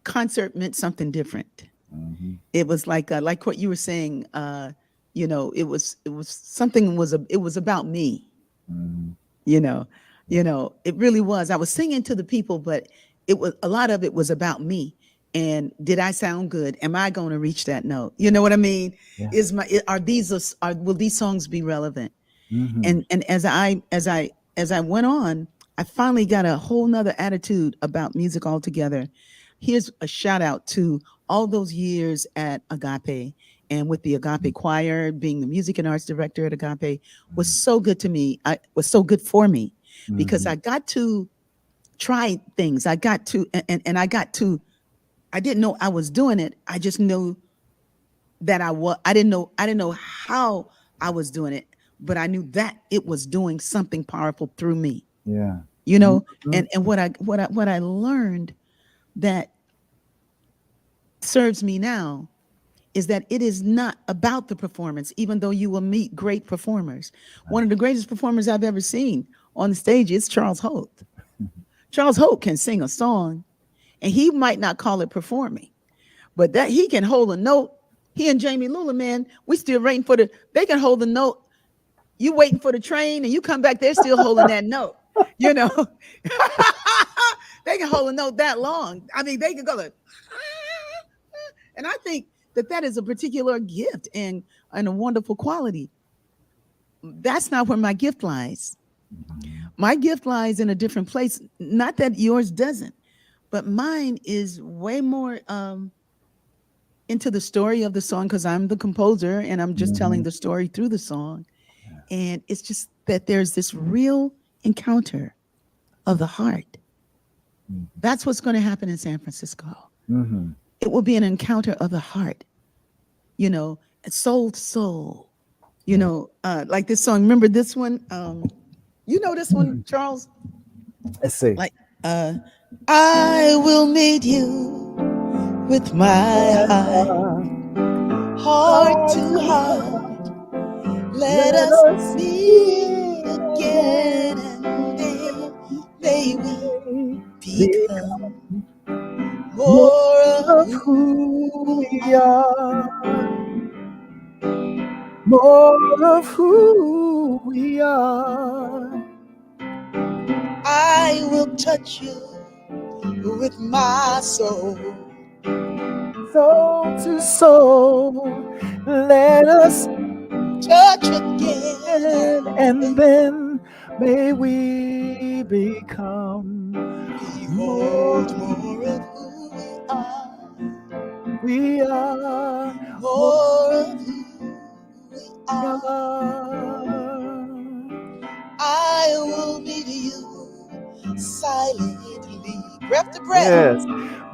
concert meant something different. Mhm. It was like what you were saying. It was something was it was about me. Mhm. you know Yeah. it really was. I was singing to the people, but it was a lot of it was about me. And did I sound good? Am I going to reach that note? You know what I mean? Yeah. Will these songs be relevant? Mhm. And as I went on, I finally got a whole nother attitude about music altogether. Here's a shout out to all those years at Agape, and with the Agape choir, being the music and arts director at Agape was Mhm. so good to me. I was so good for me because Mhm. I got to try things. I got to and I didn't know I was doing it. I just knew that I didn't know how I was doing it, but I knew that it was doing something powerful through me. Yeah. You know, Mhm. and what I learned that serves me now is that it is not about the performance, even though you will meet great performers. One of the greatest performers I've ever seen on the stage is Charles Holt. Charles Holt can sing a song, and he might not call it performing, but that he can hold a note. He and Jamie Lula, man, we still waiting for they can hold the note. You waiting for the train and you come back, they're still holding that note. You know, they can hold a note that long. I mean, they can go like, and I think that is a particular gift and a wonderful quality. That's not where my gift lies. Mhm. My gift lies in a different place. Not that yours doesn't, but mine is way more into the story of the song because I'm the composer and I'm just telling Mhm. the story through the song. Yeah. And it's just that there's this real encounter of the heart. Mhm. That's what's going to happen in San Francisco. Mhm. It will be an encounter of the heart, soul to soul. Yeah. Like this song. Remember this one? You know this one, Mhm. Charles? Let's see. Like, uh, I will meet you with my heart, heart Heart to to heart. heart, Let let us us meet meet again, and again. then may we May become become more more of of who who we we are. are, more of who we are. I will touch you with my soul. Soul to soul, let us Touch again, end, and and then then may we become behold more. more of who we are. We are more. More of who we We are. are. I will be to you silently, breath to breath, Yes,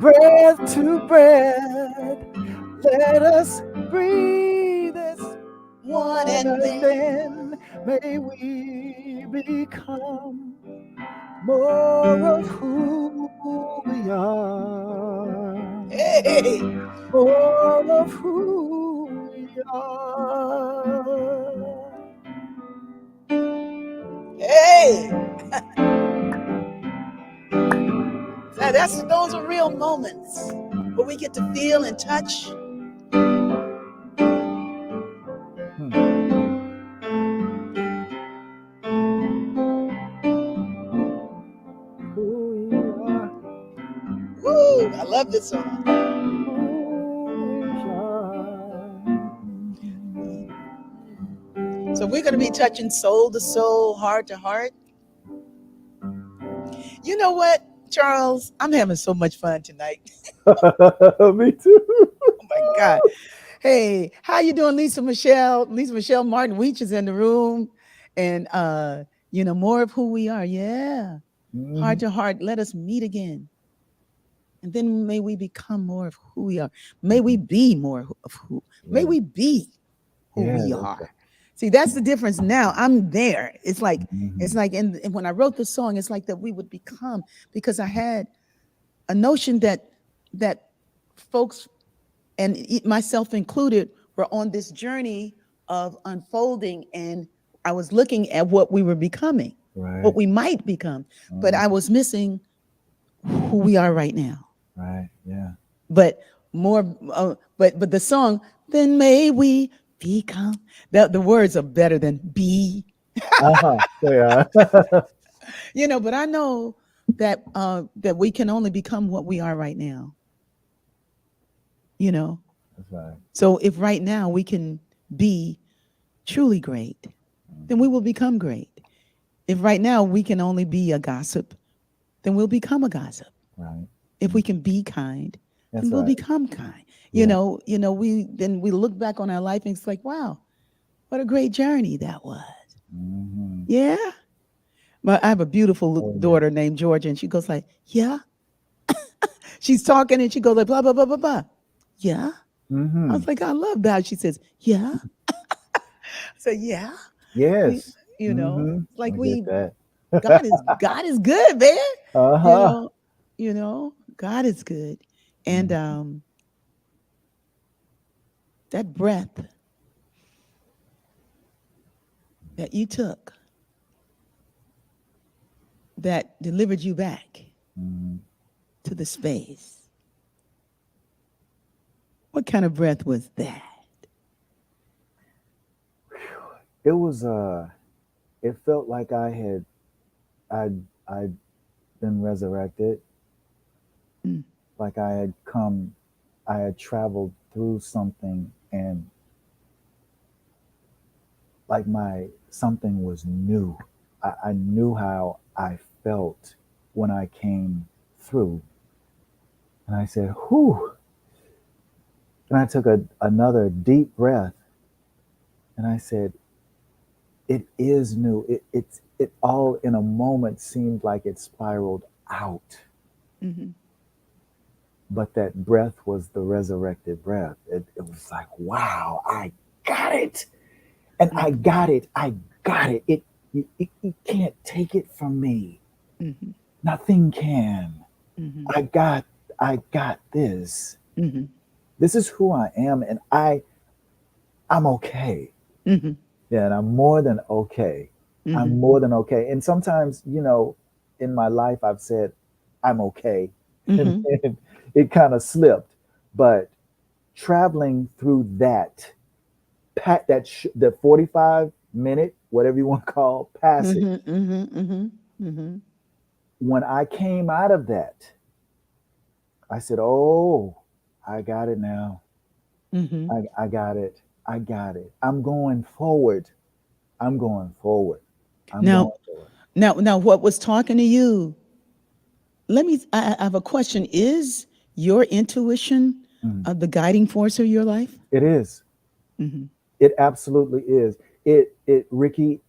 breath to breath. Let us breathe as one one, and and then then may we become more of who we are, Hey, more of who we are. hey. Those are real moments where we get to feel and touch. Hmm. Who we are, Woo! I love this song. who we are. So we're going to be touching soul to soul, heart to heart. You know what, Charles? I'm having so much fun tonight. Me too. Oh my God. Hey, how you doing, Lisa Michelle? Lisa Michelle Martin Weech is in the room. And more of who we are. Yeah. Heart Mhm. to heart. Let us meet again. And then may we become more of who we are. May we be more of who. May Yeah, we be who yeah, we that's right. are. See, that's the difference now. I'm there. It's Mhm. like and when I wrote the song, it's like that we would become, because I had a notion that folks, and myself included, were on this journey of unfolding, and I was looking at what we were becoming, what Right. we might become, but Mhm. I was missing who we are right now. Right. Yeah. But more, but the song, then may we become. The words are better than be. Uh-huh. Yeah. But I know that we can only become what we are right now. You know, That's right. so if right now we can be truly great, then we Mhm. will become great. If right now we can only be a gossip, then we'll become a gossip. Right. If we Mhm. can be kind, then That's we'll right. become kind. Yeah. We look back on our life and it's like, wow, what a great journey that was. Hmm. Yeah. I have a beautiful Oh yeah. daughter named Georgia, and she goes like, yeah. She's talking and she goes like, blah, blah, blah, blah, blah. Yeah. I Hmm. was like, I love that. She says, yeah. I said, yeah. We, Yes. it's Hmm. like I get that. God is good, man. You Uh-huh. know, God is good. And Mhm. that breath that you took that delivered you back Mhm. to the space. What kind of breath was that? It was it felt like I'd been resurrected, Mm, like I had traveled through something, and like my something was new. I knew how I felt when I came through. And I said, whew. And I took another deep breath and I said, it is new. It all in a moment seemed like it spiraled out. mhm, But that breath was the resurrected breath. It was like, wow, I got it. And I mhm, got it. I got it. You can't take it from me. mhm, Nothing can. mhm, I got I got this. mhm, This is who I am, and I'm okay. mhm, Yeah, and I'm more than okay. I'm mhm, more than okay. And sometimes, in my life I've said I'm okay. And mhm, then it kind of slipped. But traveling through the 45-minute, whatever you want to call passage, mhm, mhm, mhm, mhm, when I came out of that, I said, "Oh, I got it now. mhm. I got it. I got it. I'm going forward. I'm going forward. I'm going Now, forward." what was talking to you? I have a question. Is your intuition Mhm. the guiding force of your life? It is. Hmm. It absolutely is. Ricky,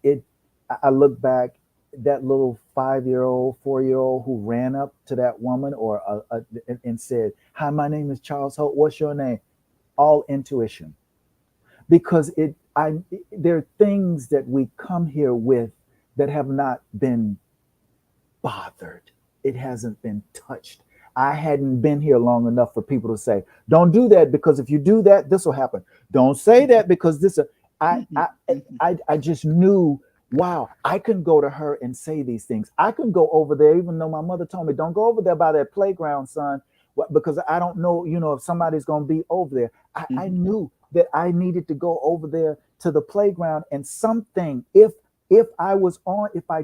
I look back, that little 5-year old, 4-year old who ran up to that woman and said, "Hi, my name is Charles Holt. What's your name?" All intuition. Because there are things that we come here with that have not been bothered. It hasn't been touched. I hadn't been here long enough for people to say, "Don't do that because if you do that, this will happen. Don't say that because this." I Mhm, I mhm, I just knew. Wow, I can go to her and say these things. I can go over there, even though my mother told me, "Don't go over there by that playground, son," because I don't know, if somebody's going to be over there. I mhm, knew that I needed to go over there to the playground and something. If I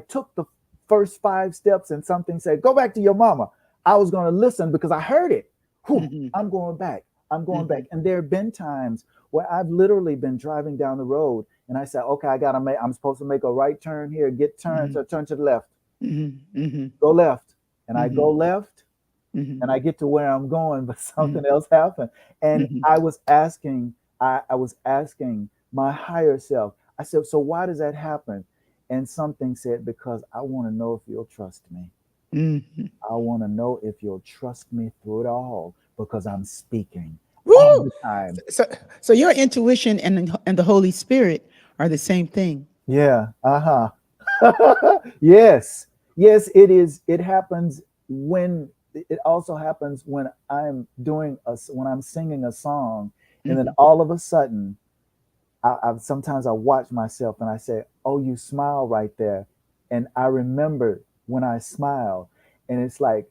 took the first 5 steps and something said, "Go back to your mama," I was going to listen because I heard it. Whew, mhm, I'm going back. I'm going back. mhm, And there have been times where I've literally been driving down the road and I said, "Okay, I'm supposed to make a right turn here, mhm, turn to the left, mhm, mhm, go left." And I go mhm, left mhm, and I get to where I'm going, but mhm, something else happened. And mhm, I was asking my higher self, I said, "So why does that happen?" And something said, "Because I want to know if you'll trust me. mhm. I want to know if you'll trust me through it all because I'm speaking all Woo! the time." So your intuition and the Holy Spirit are the same thing. Yeah. Uh-huh. Yes. Yes, it is. It happens when it also happens when when I'm singing a song, and then Mhm, all of a sudden sometimes I watch myself and I say, "Oh, you smile right there." And I remember when I smiled, and it's like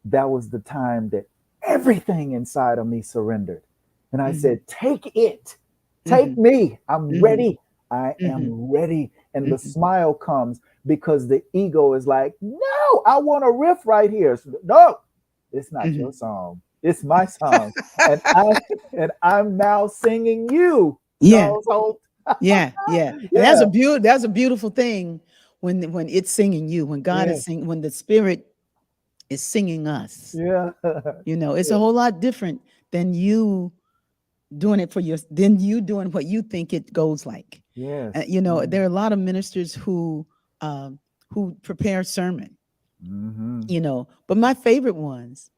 that was the time that everything inside of me surrendered. And I mhm, said, "Take it, take mhm, me. I'm mhm, ready. I mhm, am ready." And the mhm, smile comes because the ego is like, "No, I want a riff right here." So, no, it's not mhm. your song. It's my song. And I'm now singing you, Yeah, Charles Holt. yeah, yeah. And Yeah, that's a beautiful thing when it's singing you, when God yeah, is singing, when the Spirit is singing us. yeah. It's a Yeah. whole lot different than you doing it for your than you doing what you think it goes like. Yes. There are a lot of ministers who prepare sermon, Mm-hmm. but my favorite ones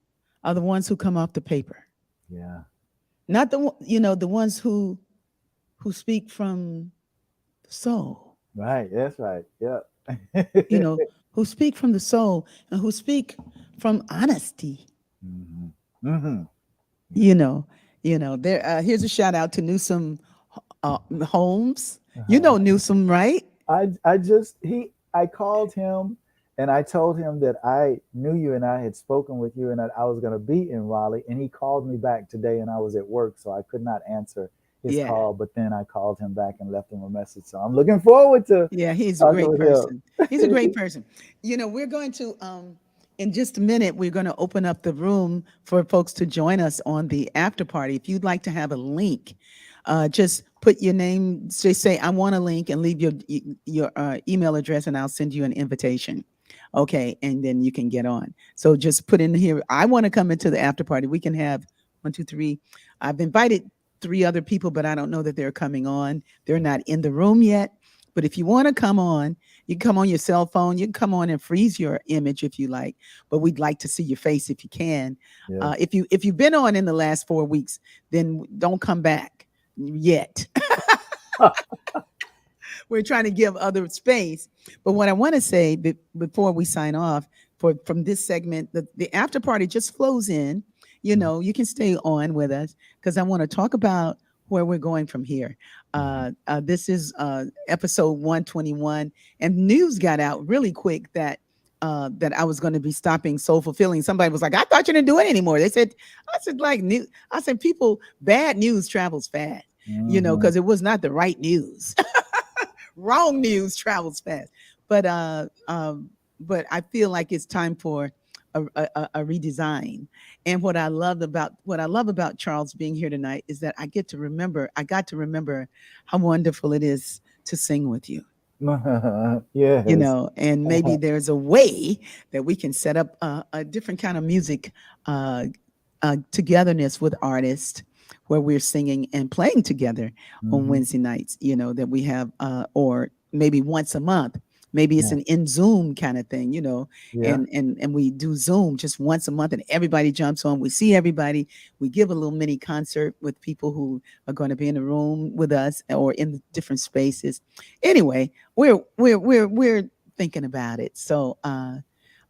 are the ones who come off the paper, Yeah. not the ones who speak from the soul, Right. That's right. Yeah. you know, who speak from the soul and who speak from honesty. Mm-hmm. Mm-hmm. Yeah. You know, there. Here's a shout out to Newsom Holmes. You Uh-huh. know Newsom, right? I called him and I told him that I knew you and I had spoken with you and that I was going to be in Raleigh, and he called me back today and I was at work so I could not answer his Yeah, call, but then I called him back and left him a message, so I'm looking forward to yeah. He's a talking great with person. He's a great him. person. We're going to in just a minute we're going to open up the room for folks to join us on the after party. If you'd like to have a link, just put your name. Just say I want a link and leave your email address, and I'll send you an invitation. Okay, and then you can get on. So just put in here. I want to come into the after party. We can have one, two, three. I've invited 3 other people, but I don't know that they're coming on. They're not in the room yet. But if you want to come on, you can come on your cell phone. You can come on and freeze your image if you like. But we'd like to see your face if you can. Yeah. If you've been on in the last 4 weeks, then don't come back yet. We're trying to give other space. But what I want to say before we sign off from this segment, the after party just flows in. You can stay on with us because I want to talk about where we're going from here. This is episode 121, and news got out really quick that I was going to be stopping Soul Fulfilling. Somebody was like, "I thought you didn't do it anymore." I said, like news. I said, bad news travels fast, Mm-hmm. because it was not the right news. Wrong news travels fast. But but I feel like it's time for a redesign. And what I love about Charles being here tonight is that I got to remember how wonderful it is to sing with you. Yes. And maybe there's a way that we can set up a different kind of music uh, togetherness with artists where we're singing and playing together on Mm-hmm. Wednesday nights, that we have, or maybe once a month. Maybe it's Yeah. an in Zoom kind of thing, Yeah. and we do Zoom just once a month and everybody jumps on. We see everybody. We give a little mini concert with people who are going to be in the room with us or in the different spaces. Anyway, we're thinking about it. So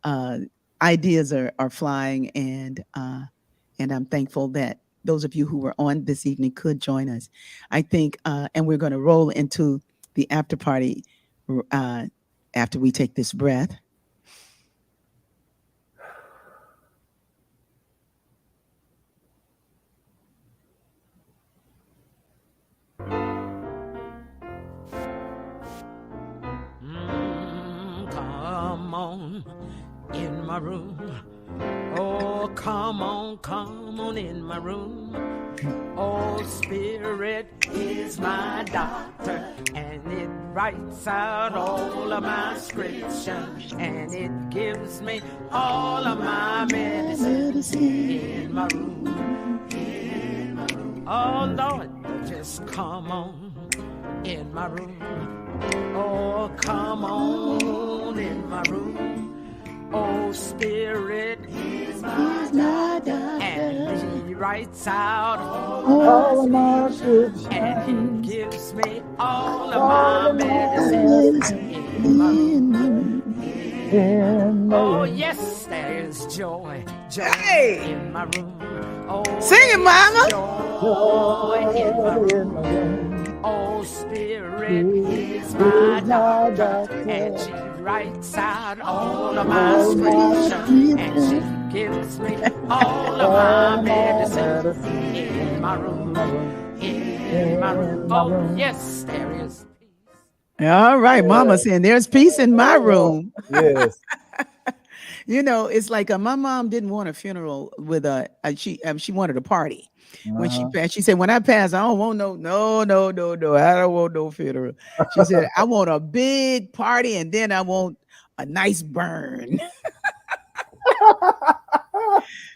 uh, ideas are flying, and I'm thankful that those of you who were on this evening could join us. I think, and we're going to roll into the after party uh, after we take this breath. Come on in my room. Oh, come on in my room. Oh, Spirit is my doctor, and it writes out all of my scripture, and it gives me all of my medicine in my room. Oh, Lord, just come on in my room. Oh, come on in my room. Oh, Spirit is my doctor, and he writes out all of my scripture, and he gives me all of my medicine in my room. Oh, yes, there is joy in my room. Oh, sing it, Mama. Joy in my room. Oh, Spirit is my doctor, and she writes out all of my scripture, and she gives me all of my medicine in my room. In my room. Oh, yes, there is peace. All right, Mama saying there's peace in my room. Yes. It's like my mom didn't want a funeral with she wanted a party. When she Uh-huh. passed, she said, "When I pass, I don't want no. I don't want no funeral." She said, "I want a big party, and then I want a nice burn."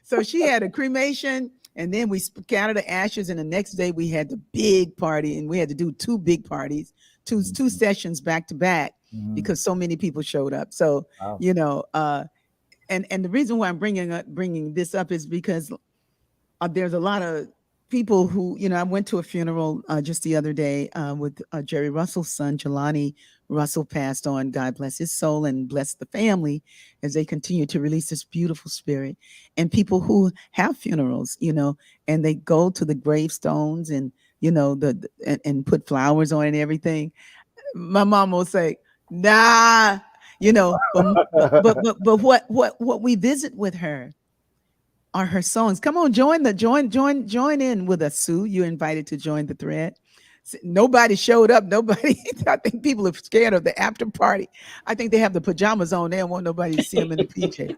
So she had a cremation, and then we scattered the ashes, and the next day we had the big party, and we had to do two big parties, two sessions back to back Mhm. because so many people showed up. So Wow. you know, and the reason why I'm bringing this up is because there's a lot of people who, I went to a funeral just the other day with Jerry Russell's son. Jelani Russell passed on. God bless his soul and bless the family as they continue to release this beautiful spirit. And people who have funerals, and they go to the gravestones and, and put flowers on and everything. My mom will say, nah, but what we visit with her are her songs. Come on, join in with us, Sue. You're invited to join the thread. Nobody showed up. Nobody. I think people are scared of the after party. I think they have the pajamas on. They don't want nobody to see them in the PJ.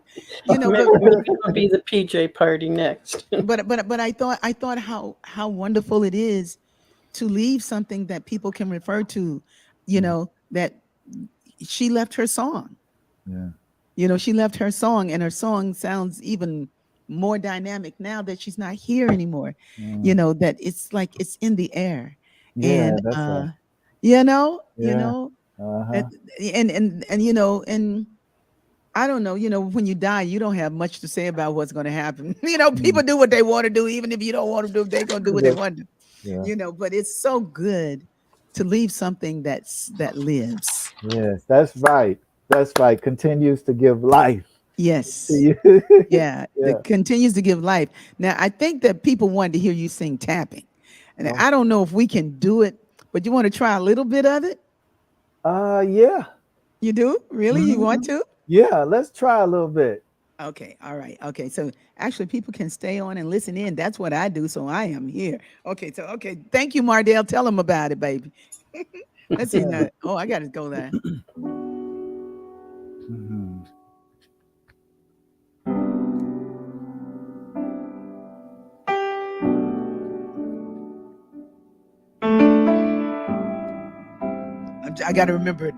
Maybe it'll be the PJ party next. But I thought how wonderful it is to leave something that people can refer to. That she left her song. Yeah. She left her song, and her song sounds even more dynamic now that she's not here anymore. Mm. That it's like it's in the air. Yeah, And that's right. you know, you Yeah. know, Uh-huh. and and I don't know, when you die, you don't have much to say about what's going to happen. People Mm. do what they want to do, even if you don't want to do, they're going to do what they Yeah. want to do. Yeah. But it's so good to leave something that lives. Yes, that's right. That's right. Continues to give life to Yes. you. Yeah, Yeah. that continues to give life. Now, I think that people wanted to hear you sing tapping. And Oh. I don't know if we can do it, but you want to try a little bit of it? Yeah. You do? Really? You want Mhm. to? Yeah, let's try a little bit. Okay. All right. Okay. So actually, people can stay on and listen in. That's what I do. So I am here. Okay. So, okay. Thank you, Mardell. Tell them about it, baby. Let's see now. Oh, I got to go there. Mhm. I got to remember it.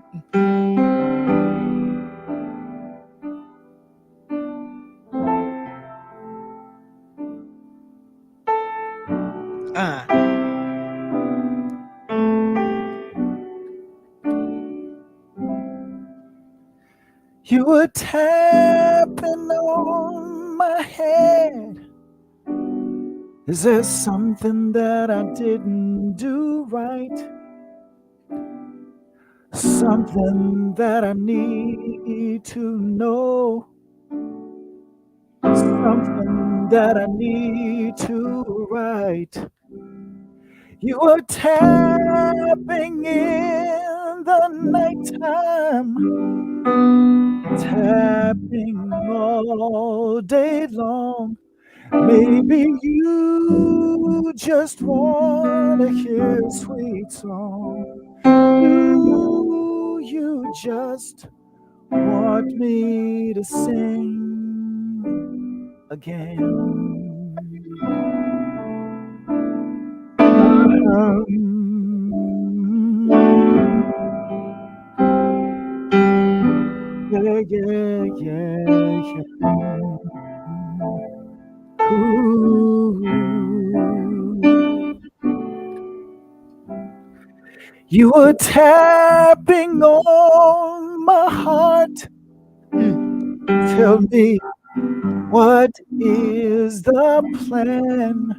Uh, You were tapping on my head. Is there something that I didn't do right? Something that I need to know? something that I need to write. You were tapping in the nighttime, tapping all day long. Maybe you just want to hear a sweet song. Do you just want me to sing again? Yeah, yeah, yeah, yeah. Ooh. You were tapping on my heart. Tell me, what is the plan?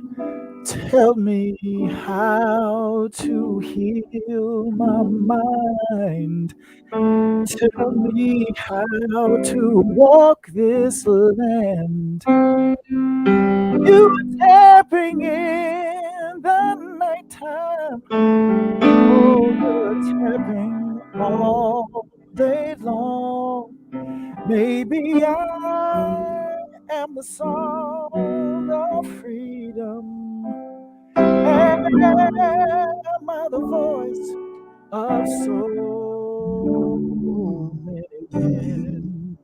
Tell me how to heal my mind. Tell me how to walk this land. You were tapping in the nighttime. Oh, you're tapping all day long. Maybe I am the song of freedom. Am I the voice of so many men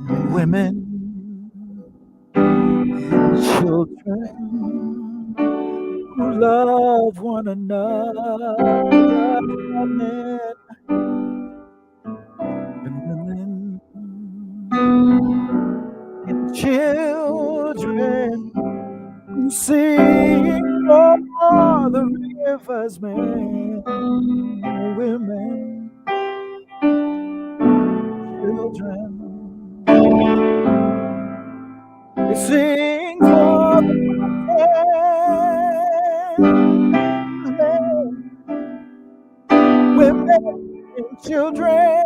and women and children who love one another, men and women and children who sing for the rivers, men, women, children. They sing for the men, women, and children.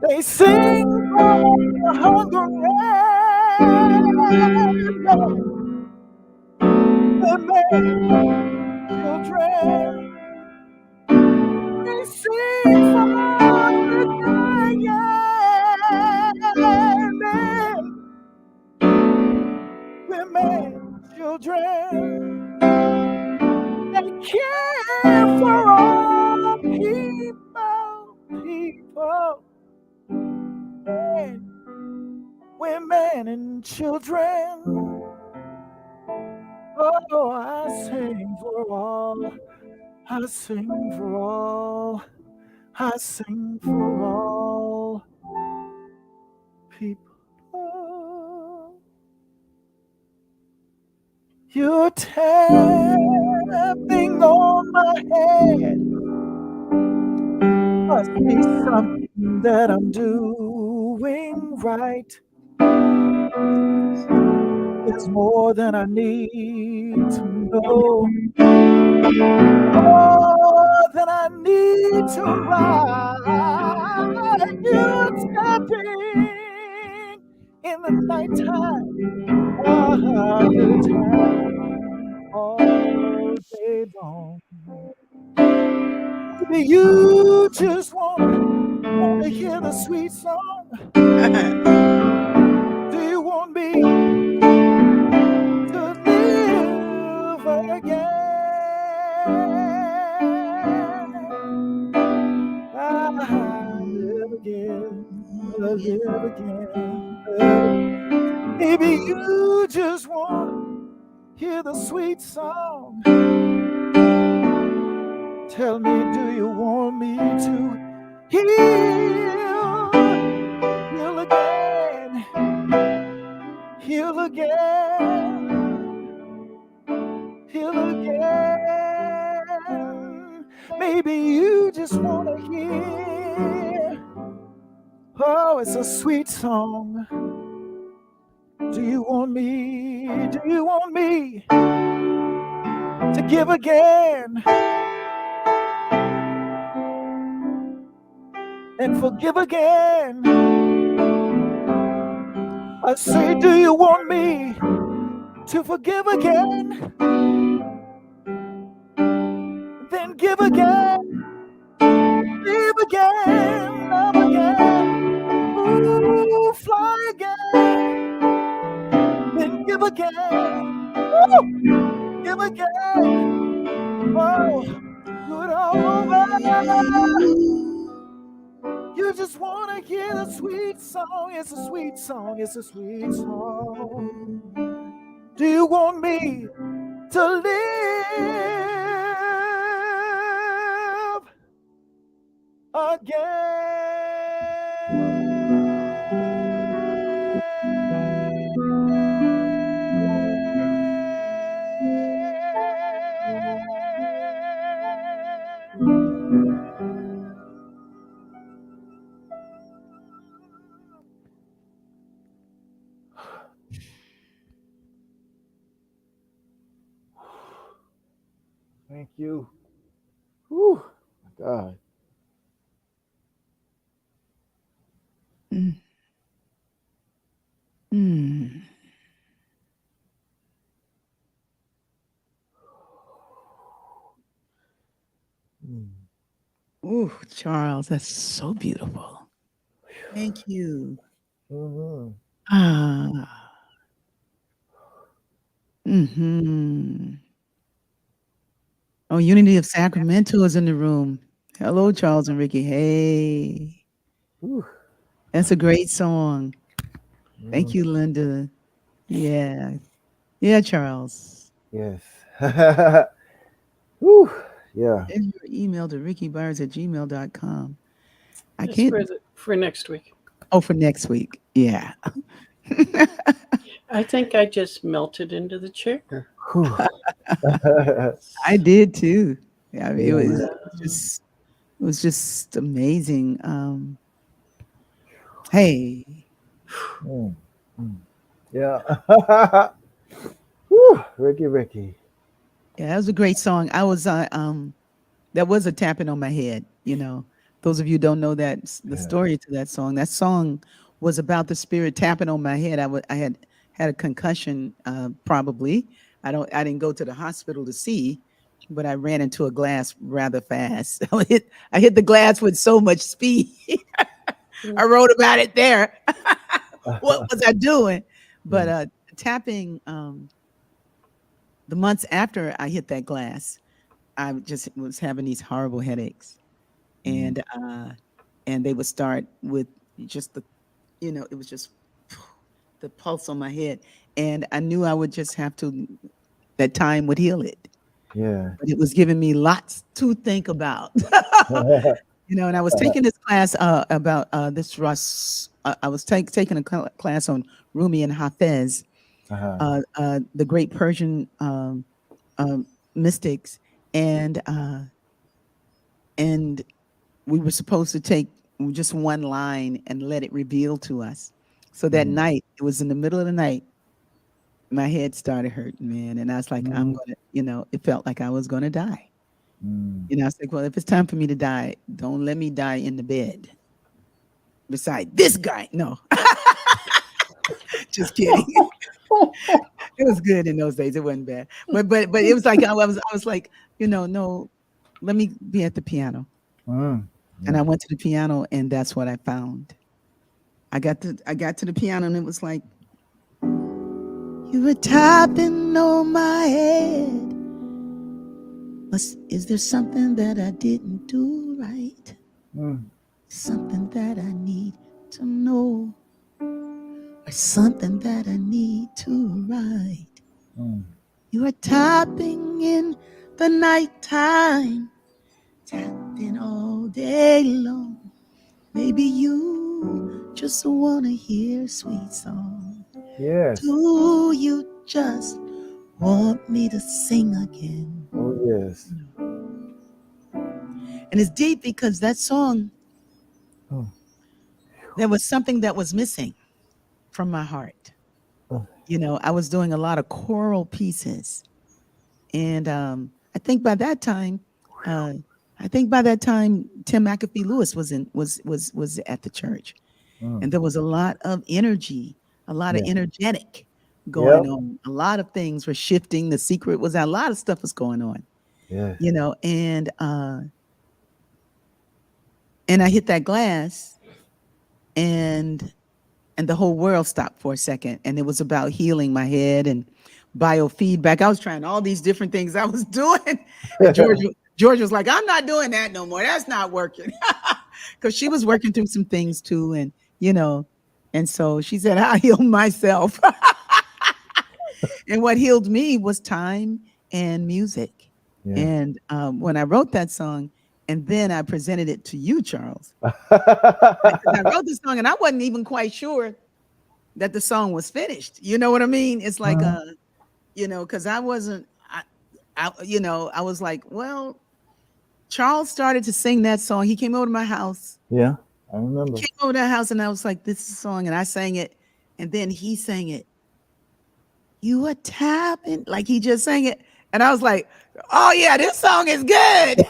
They sing for the hungry women, children. They sing for the dying men, women, children. They care for all people, men, women, and children. Oh, I sing for all. I sing for all. I sing for all people. You're tapping on my head. Must be something that I'm doing right. It's more than I need to know. More than I need to write. You're tapping in the nighttime. You're tapping all day long. Maybe you just want to hear the sweet song. Do you want me to live again? Live again, live again. Maybe you just want to hear the sweet song. Tell me, do you want me to heal again, heal again, heal again? Maybe you just want to hear, oh, it's a sweet song. Do you want me to give again and forgive again? I say, do you want me to forgive again? Then give again, live again, love again, ooh, fly again, then give again, woo, give again, oh, do it all over. You just want to hear the sweet song. It's a sweet song. It's a sweet song. Do you want me to live again? Thank you. Whew, my God. Mm. Mm. Mm. Ooh, Charles, that's so beautiful. Thank you. Mhm. Ah. Hmm. Oh, Unity of Sacramento is in the room. Hello, Charles and Ricky. Hey, Whew. that's a great song. Thank Mm. you, Linda. Yeah. Yeah, Charles. Yes. Whew. Yeah. Send your email to rickybyars@gmail.com. I It's can't. for next week. Oh, for next week. Yeah. I think I just melted into the chair. Whew. I did too. Yeah, I mean, Yeah. it was just amazing. Hey, Mm. Mm. Yeah. Whew. Ricky. yeah, that was a great song. That was a tapping on my head. You know, those of you who don't know the Yeah. story to that song. That song was about the spirit tapping on my head. I had a concussion, probably. I didn't go to the hospital to see, but I ran into a glass rather fast. I hit the glass with so much speed. I wrote about it there. What was I doing? But Mm. tapping, the months after I hit that glass, I just was having these horrible headaches, Mm. and they would start with just it was just the pulse on my head, and I knew I would just have to that time would heal it, Yeah. but it was giving me lots to think about. And I was taking this class about this Russ. I was taking a class on Rumi and Hafez, Uh-huh. the great Persian mystics, and and we were supposed to take just one line and let it reveal to us. So that Mm. night, it was in the middle of the night, my head started hurting, man, and I was like, I'm Mm. gonna, it felt like I was gonna die. Mm. I was like, well, if it's time for me to die, don't let me die in the bed beside this guy. No, just kidding. It was good in those days. It wasn't bad, but it was like I was like, no, let me be at the piano. Mm. And I Yeah. went to the piano, and that's what I found. I got to the piano, and it was like, you were tapping on my head. Is there something that I didn't do right? Mm. Something that I need to know, or something that I need to write? Mm. You are tapping in the nighttime, tapping all day long. Maybe you just want to hear sweet song. Yes. Do you just want me to sing again? Oh yes. And it's deep because that song, Oh. there was something that was missing from my heart. Oh. I was doing a lot of choral pieces, and I think by that time, uh, Tim McAfee Lewis was at the church, Mm. and there was a lot of energy, a lot of Yeah. energetic going Yep. on. A lot of things were shifting. The secret was out. A lot of stuff was going on, Yeah. and I hit that glass, and the whole world stopped for a second, and it was about healing my head and biofeedback. I was trying all these different things I was doing, and George was like, "I'm not doing that no more. That's not working," because she was working through some things too, and and so she said, "I healed myself," and what healed me was time and music. Yeah. And when I wrote that song, and then I presented it to you, Charles, because I wrote this song and I wasn't even quite sure that the song was finished. You know what I mean? It's like, Uh-huh. because I wasn't, I was like, well, Charles started to sing that song. He came over to my house, Yeah. I remember. came over to the house, and I was like, this is a song, and I sang it, and then he sang it. You are tapping, like he just sang it, and I was like, oh yeah, this song is good.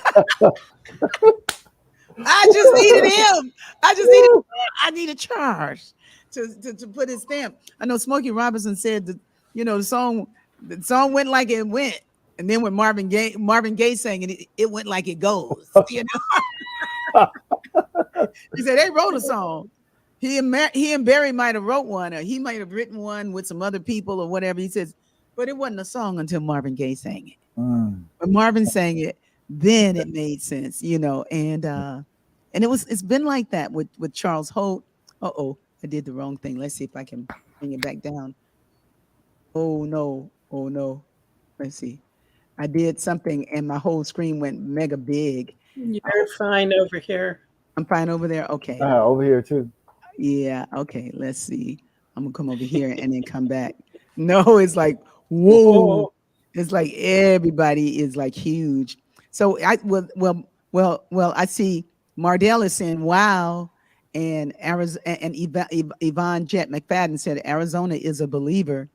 I just needed him. I needed Charge to put his stamp. I know Smokey Robinson said that, the song went like it went. And then when Marvin Gaye sang it, it went like it goes. He said they wrote a song. He and Barry might have wrote one, or he might have written one with some other people or whatever. He says, but it wasn't a song until Marvin Gaye sang it. When Marvin sang it, then it made sense, and it's been like that with Charles Holt. I did the wrong thing. Let's see if I can bring it back down. Oh no. Let's see. I did something and my whole screen went mega big. You're fine over here. I'm fine over there. Okay. Over here too. Yeah. Okay. Let's see. I'm gonna come over here and then come back. No, it's like, whoa. It's like everybody is like huge. So I see Mardell is saying wow, and Arizona, and Yvonne Jet McFadden said Arizona is a believer.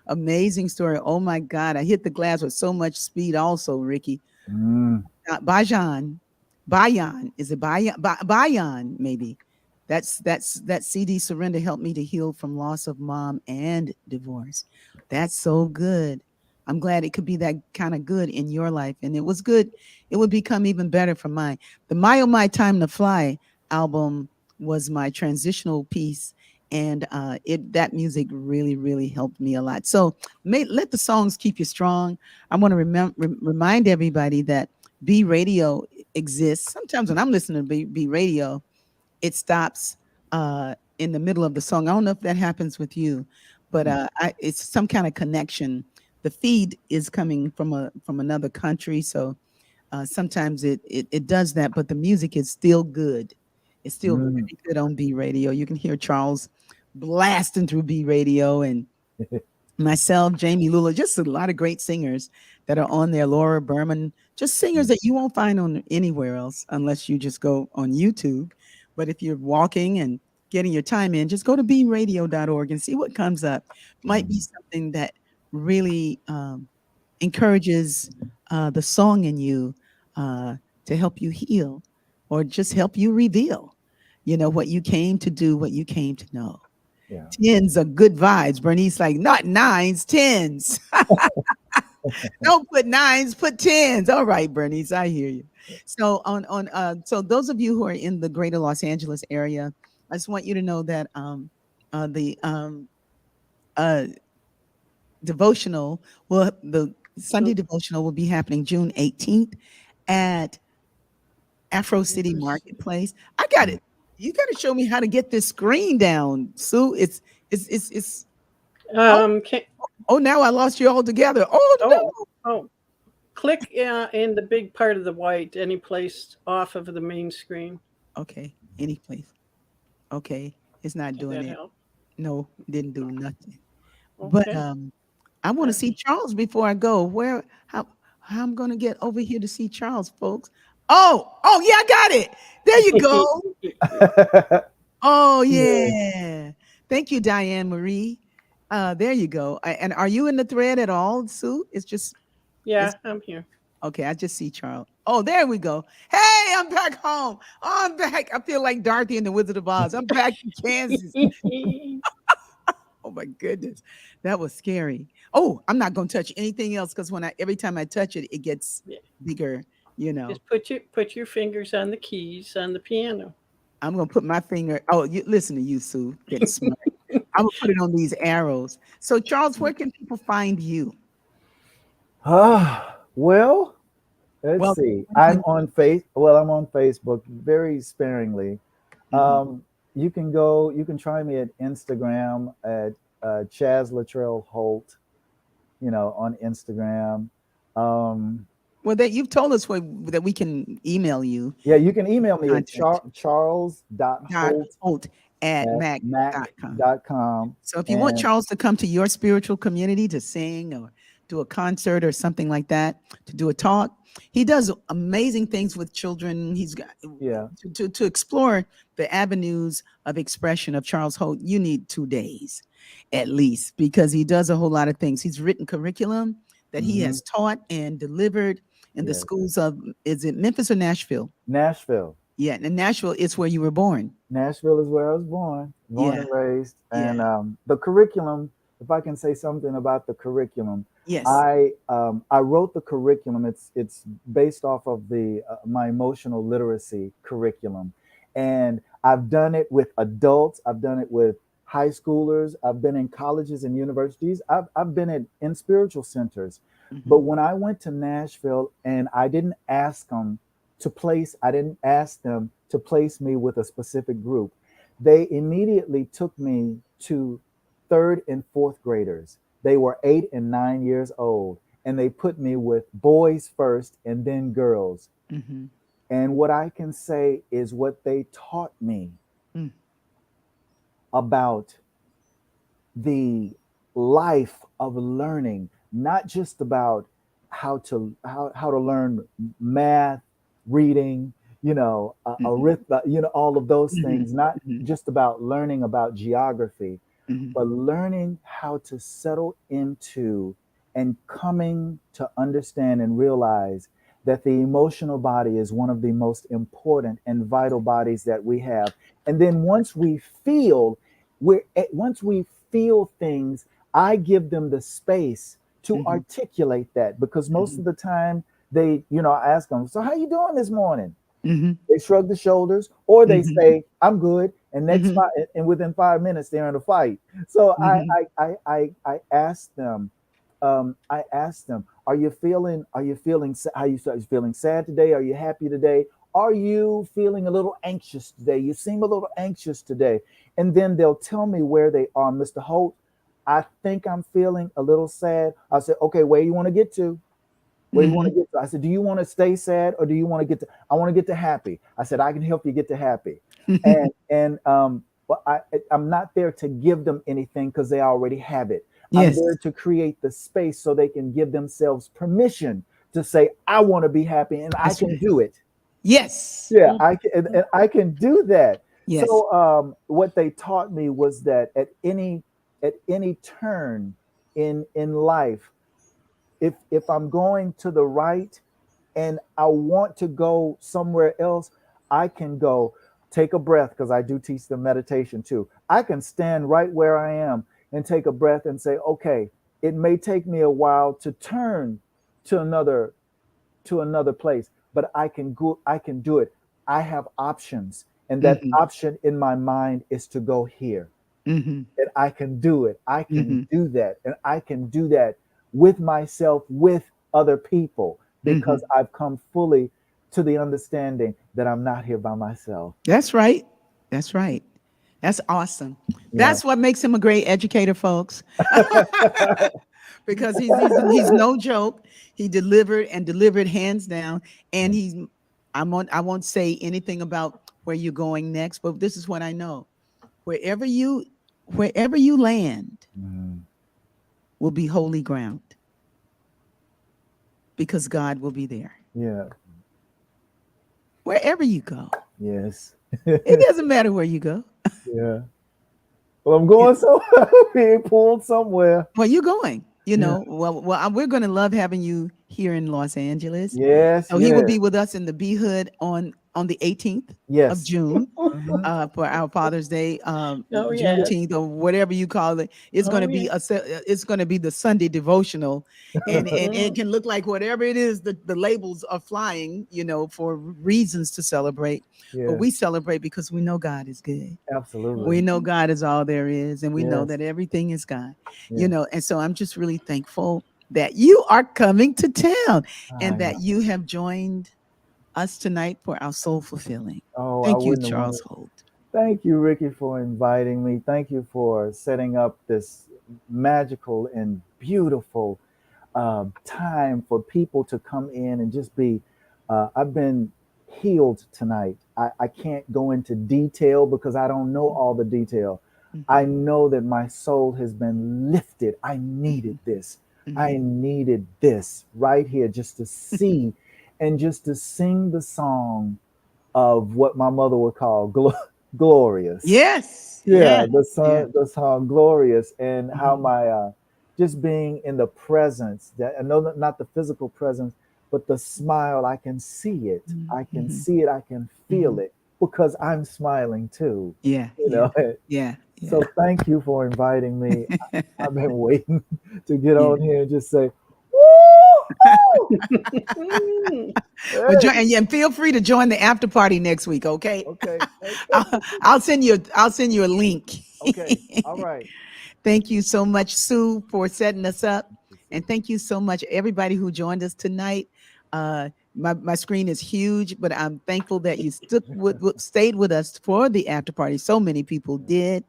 Amazing story. Oh my God, I hit the glass with so much speed. Also, Ricky, Bajan, is it Bayan? Maybe that CD Surrender helped me to heal from loss of mom and divorce. That's so good. I'm glad it could be that kind of good in your life. And it was good. It would become even better for mine. The My Oh My Time to Fly album was my transitional piece. And that music really, really helped me a lot. So let the songs keep you strong. I want to remind everybody that B Radio exists. Sometimes when I'm listening to B Radio, it stops in the middle of the song. I don't know if that happens with you, but it's some kind of connection. The feed is coming from another country, so sometimes it does that. But the music is still good. It's still very good on B Radio. You can hear Charles blasting through B Radio, and myself, Jamie Lula, just a lot of great singers that are on there. Laura Berman, just singers that you won't find on anywhere else unless you just go on YouTube. But if you're walking and getting your time in, just go to bradio.org and see what comes up. Might be something that really encourages the song in you to help you heal, or just help you reveal, what you came to do, what you came to know. Yeah. 10s are good vibes. Bernice, like, not 9s, 10s. Don't put 9s, put 10s. All right, Bernice, I hear you. So so those of you who are in the greater Los Angeles area, I just want you to know that the devotional, the Sunday devotional will be happening June 18th at Afro City Marketplace. I got it. You got to show me how to get this screen down, Sue. It's now I lost you all together. No. Click in the big part of the white, any place off of the main screen. Okay, any place. Okay, it's not doing it. Help? No, didn't do nothing. Okay. But I want to see Charles before I go. How I'm going to get over here to see Charles, folks? Oh yeah, I got it. There you go. Oh yeah. Thank you, Diane Marie. There you go. And are you in the thread at all, Sue? It's just I'm here. Okay, I just see Charles. Oh, there we go. Hey, I'm back home. Oh, I'm back. I feel like Dorothy in the Wizard of Oz. I'm back in Kansas. Oh my goodness, that was scary. Oh, I'm not gonna touch anything else because every time I touch it, it gets Yeah. bigger. You know, Just put your fingers on the keys on the piano. I'm gonna put my finger. Oh, you listen to you, Sue, getting smart. I'm gonna put it on these arrows. So, Charles, where can people find you? Well, let's Well, see. I'm on Facebook very sparingly. mhm. You can go. You can try me at Instagram at Chaz Latrell Holt. On Instagram. Um, Well, that you've told us that we can email you. yeah, you can email me at Contact dot charles.holt Holt at at mac.com. mac.com. So if you want And Charles to come to your spiritual community to sing or do a concert or something like that, to do a talk, he does amazing things with children. He's got yeah, to explore the avenues of expression of Charles Holt. You need 2 days at least because he does a whole lot of things. He's written curriculum that he hmm has taught and delivered in the yes. schools of, is it Memphis or Nashville? Nashville. Yeah, and Nashville is where you were born. Nashville is where I was born Yeah, and raised. yeah, And the curriculum, if I can say something about the curriculum, yes. I wrote the curriculum. It's based off of the my emotional literacy curriculum, and I've done it with adults. I've done it with high schoolers. I've been in colleges and universities. I've been in spiritual centers. But Mhm, when I went to Nashville, and I didn't ask them to place me with a specific group. They immediately took me to third and fourth graders. They were 8 and 9 years old, and they put me with boys first and then girls. mhm, And what I can say is what they taught me mm, about the life of learning, not just about how to learn math, reading, mhm, arithmetic, all of those mhm, things, not mhm, just about learning about geography, mhm, but learning how to settle into and coming to understand and realize that the emotional body is one of the most important and vital bodies that we have. And then once we feel things, I give them the space to mhm, articulate that, because most mhm, of the time I ask them, so how you doing this morning? mhm, They shrug the shoulders, or they mhm, say, "I'm good," and mhm, within 5 minutes they're in a fight. So mhm, I asked them, are you feeling are you feeling sad today? Are you happy today? Are you feeling a little anxious today? You seem a little anxious today. And then they'll tell me where they are. Mr. Holt, I think I'm feeling a little sad. I said, okay, where you want to get to? Where you want to mhm. get to? I said, do you want to stay sad, or do you want to get to? I want to get to happy. I said, I can help you get to happy. But I'm not there to give them anything because they already have it. I'm Yes, there to create the space so they can give themselves permission to say, I want to be happy, and I that's can right. do it. Yes, Yeah, Mhm. I can, and I can do that. yes. So what they taught me was that at any turn in life, if I'm going to the right and I want to go somewhere else, I can go take a breath, because I do teach them meditation too. I can stand right where I am and take a breath and say, okay, it may take me a while to turn to another place, but I can do it. I have options, and that Mhm, option in my mind is to go here. mhm, And I can do it. I can mhm, do that. And I can do that with myself, with other people, because mhm. I've come fully to the understanding that I'm not here by myself. That's right. That's right. That's awesome. Yeah. That's what makes him a great educator, folks. Because he's no joke. He delivered and delivered hands down. And I won't say anything about where you're going next, but this is what I know. Wherever you wherever you land Mhm. will be holy ground because God will be there. Yeah. Wherever you go. Yes. It doesn't matter where you go. Yeah. Well, I'm going being pulled somewhere. Where you going? Yeah. We're going to love having you here in Los Angeles. Yes, So he will yes, be with us in the B Hood on the 18th of yes. June Mhm. for our Father's Day, Oh, yes. Juneteenth, or whatever you call it. It's going Oh, to be yeah. it's going to be the Sunday devotional, and it Mhm. can look like whatever it is. The labels are flying, for reasons to celebrate, but Yes, we celebrate because we know God is good. absolutely. We know God is all there is, and we know Yes, that everything is God, yes. and so I'm just really thankful that you are coming to town and I that know. you have joined us tonight for our soul fulfilling. Oh, I Thank you, wouldn't have Charles wanted. Holt. Thank you, Ricky, for inviting me. Thank you for setting up this magical and beautiful time for people to come in and just be. I've been healed tonight. I can't go into detail because I don't know all the detail. I Mhm, know that my soul has been lifted. I needed mhm, this. I mhm. needed this right here just to see and just to sing the song of what my mother would call glorious. Yes, Yeah, yeah, yeah. the song glorious, and how Mhm, my just being in the presence, that I know that not the physical presence, but the smile. I can see it. mhm, I can mhm, see it. I can feel mhm. it because I'm smiling too. Yeah, You yeah, know. yeah, So yeah. thank you for inviting me. I've been waiting to get Yeah. on here and just say, woo! Mm. Well, Hey, and feel free to join the after party next week. Okay, okay, I'll send you a link. okay, all right. Thank you so much, Sue, for setting us up. Thank you, And sis. thank you so much, everybody who joined us tonight. My screen is huge, but I'm thankful that you stayed with us for the after party. So many people did.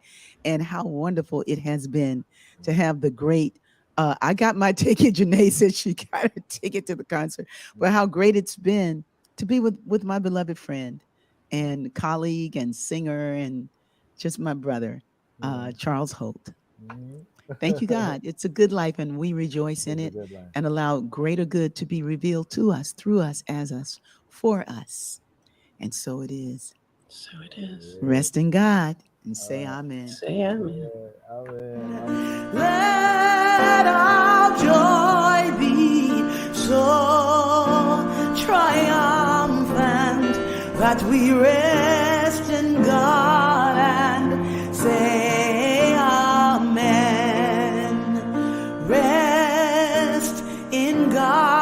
And how wonderful it has been to have the great. I got my ticket. Janae said she got her ticket to the concert. But how great it's been to be with my beloved friend and colleague and singer and just my brother, Yeah. Charles Holt. Mhm. Thank you, God. It's a good life, and we rejoice in It's a it good life. and allow greater good to be revealed to us, through us, as us, for us. And so it is. So it is. Yeah. Rest in God and All say right. amen. Say amen. Yeah. Amen. Amen. Let our joy be so triumphant that we rest in God and say amen. Rest in God.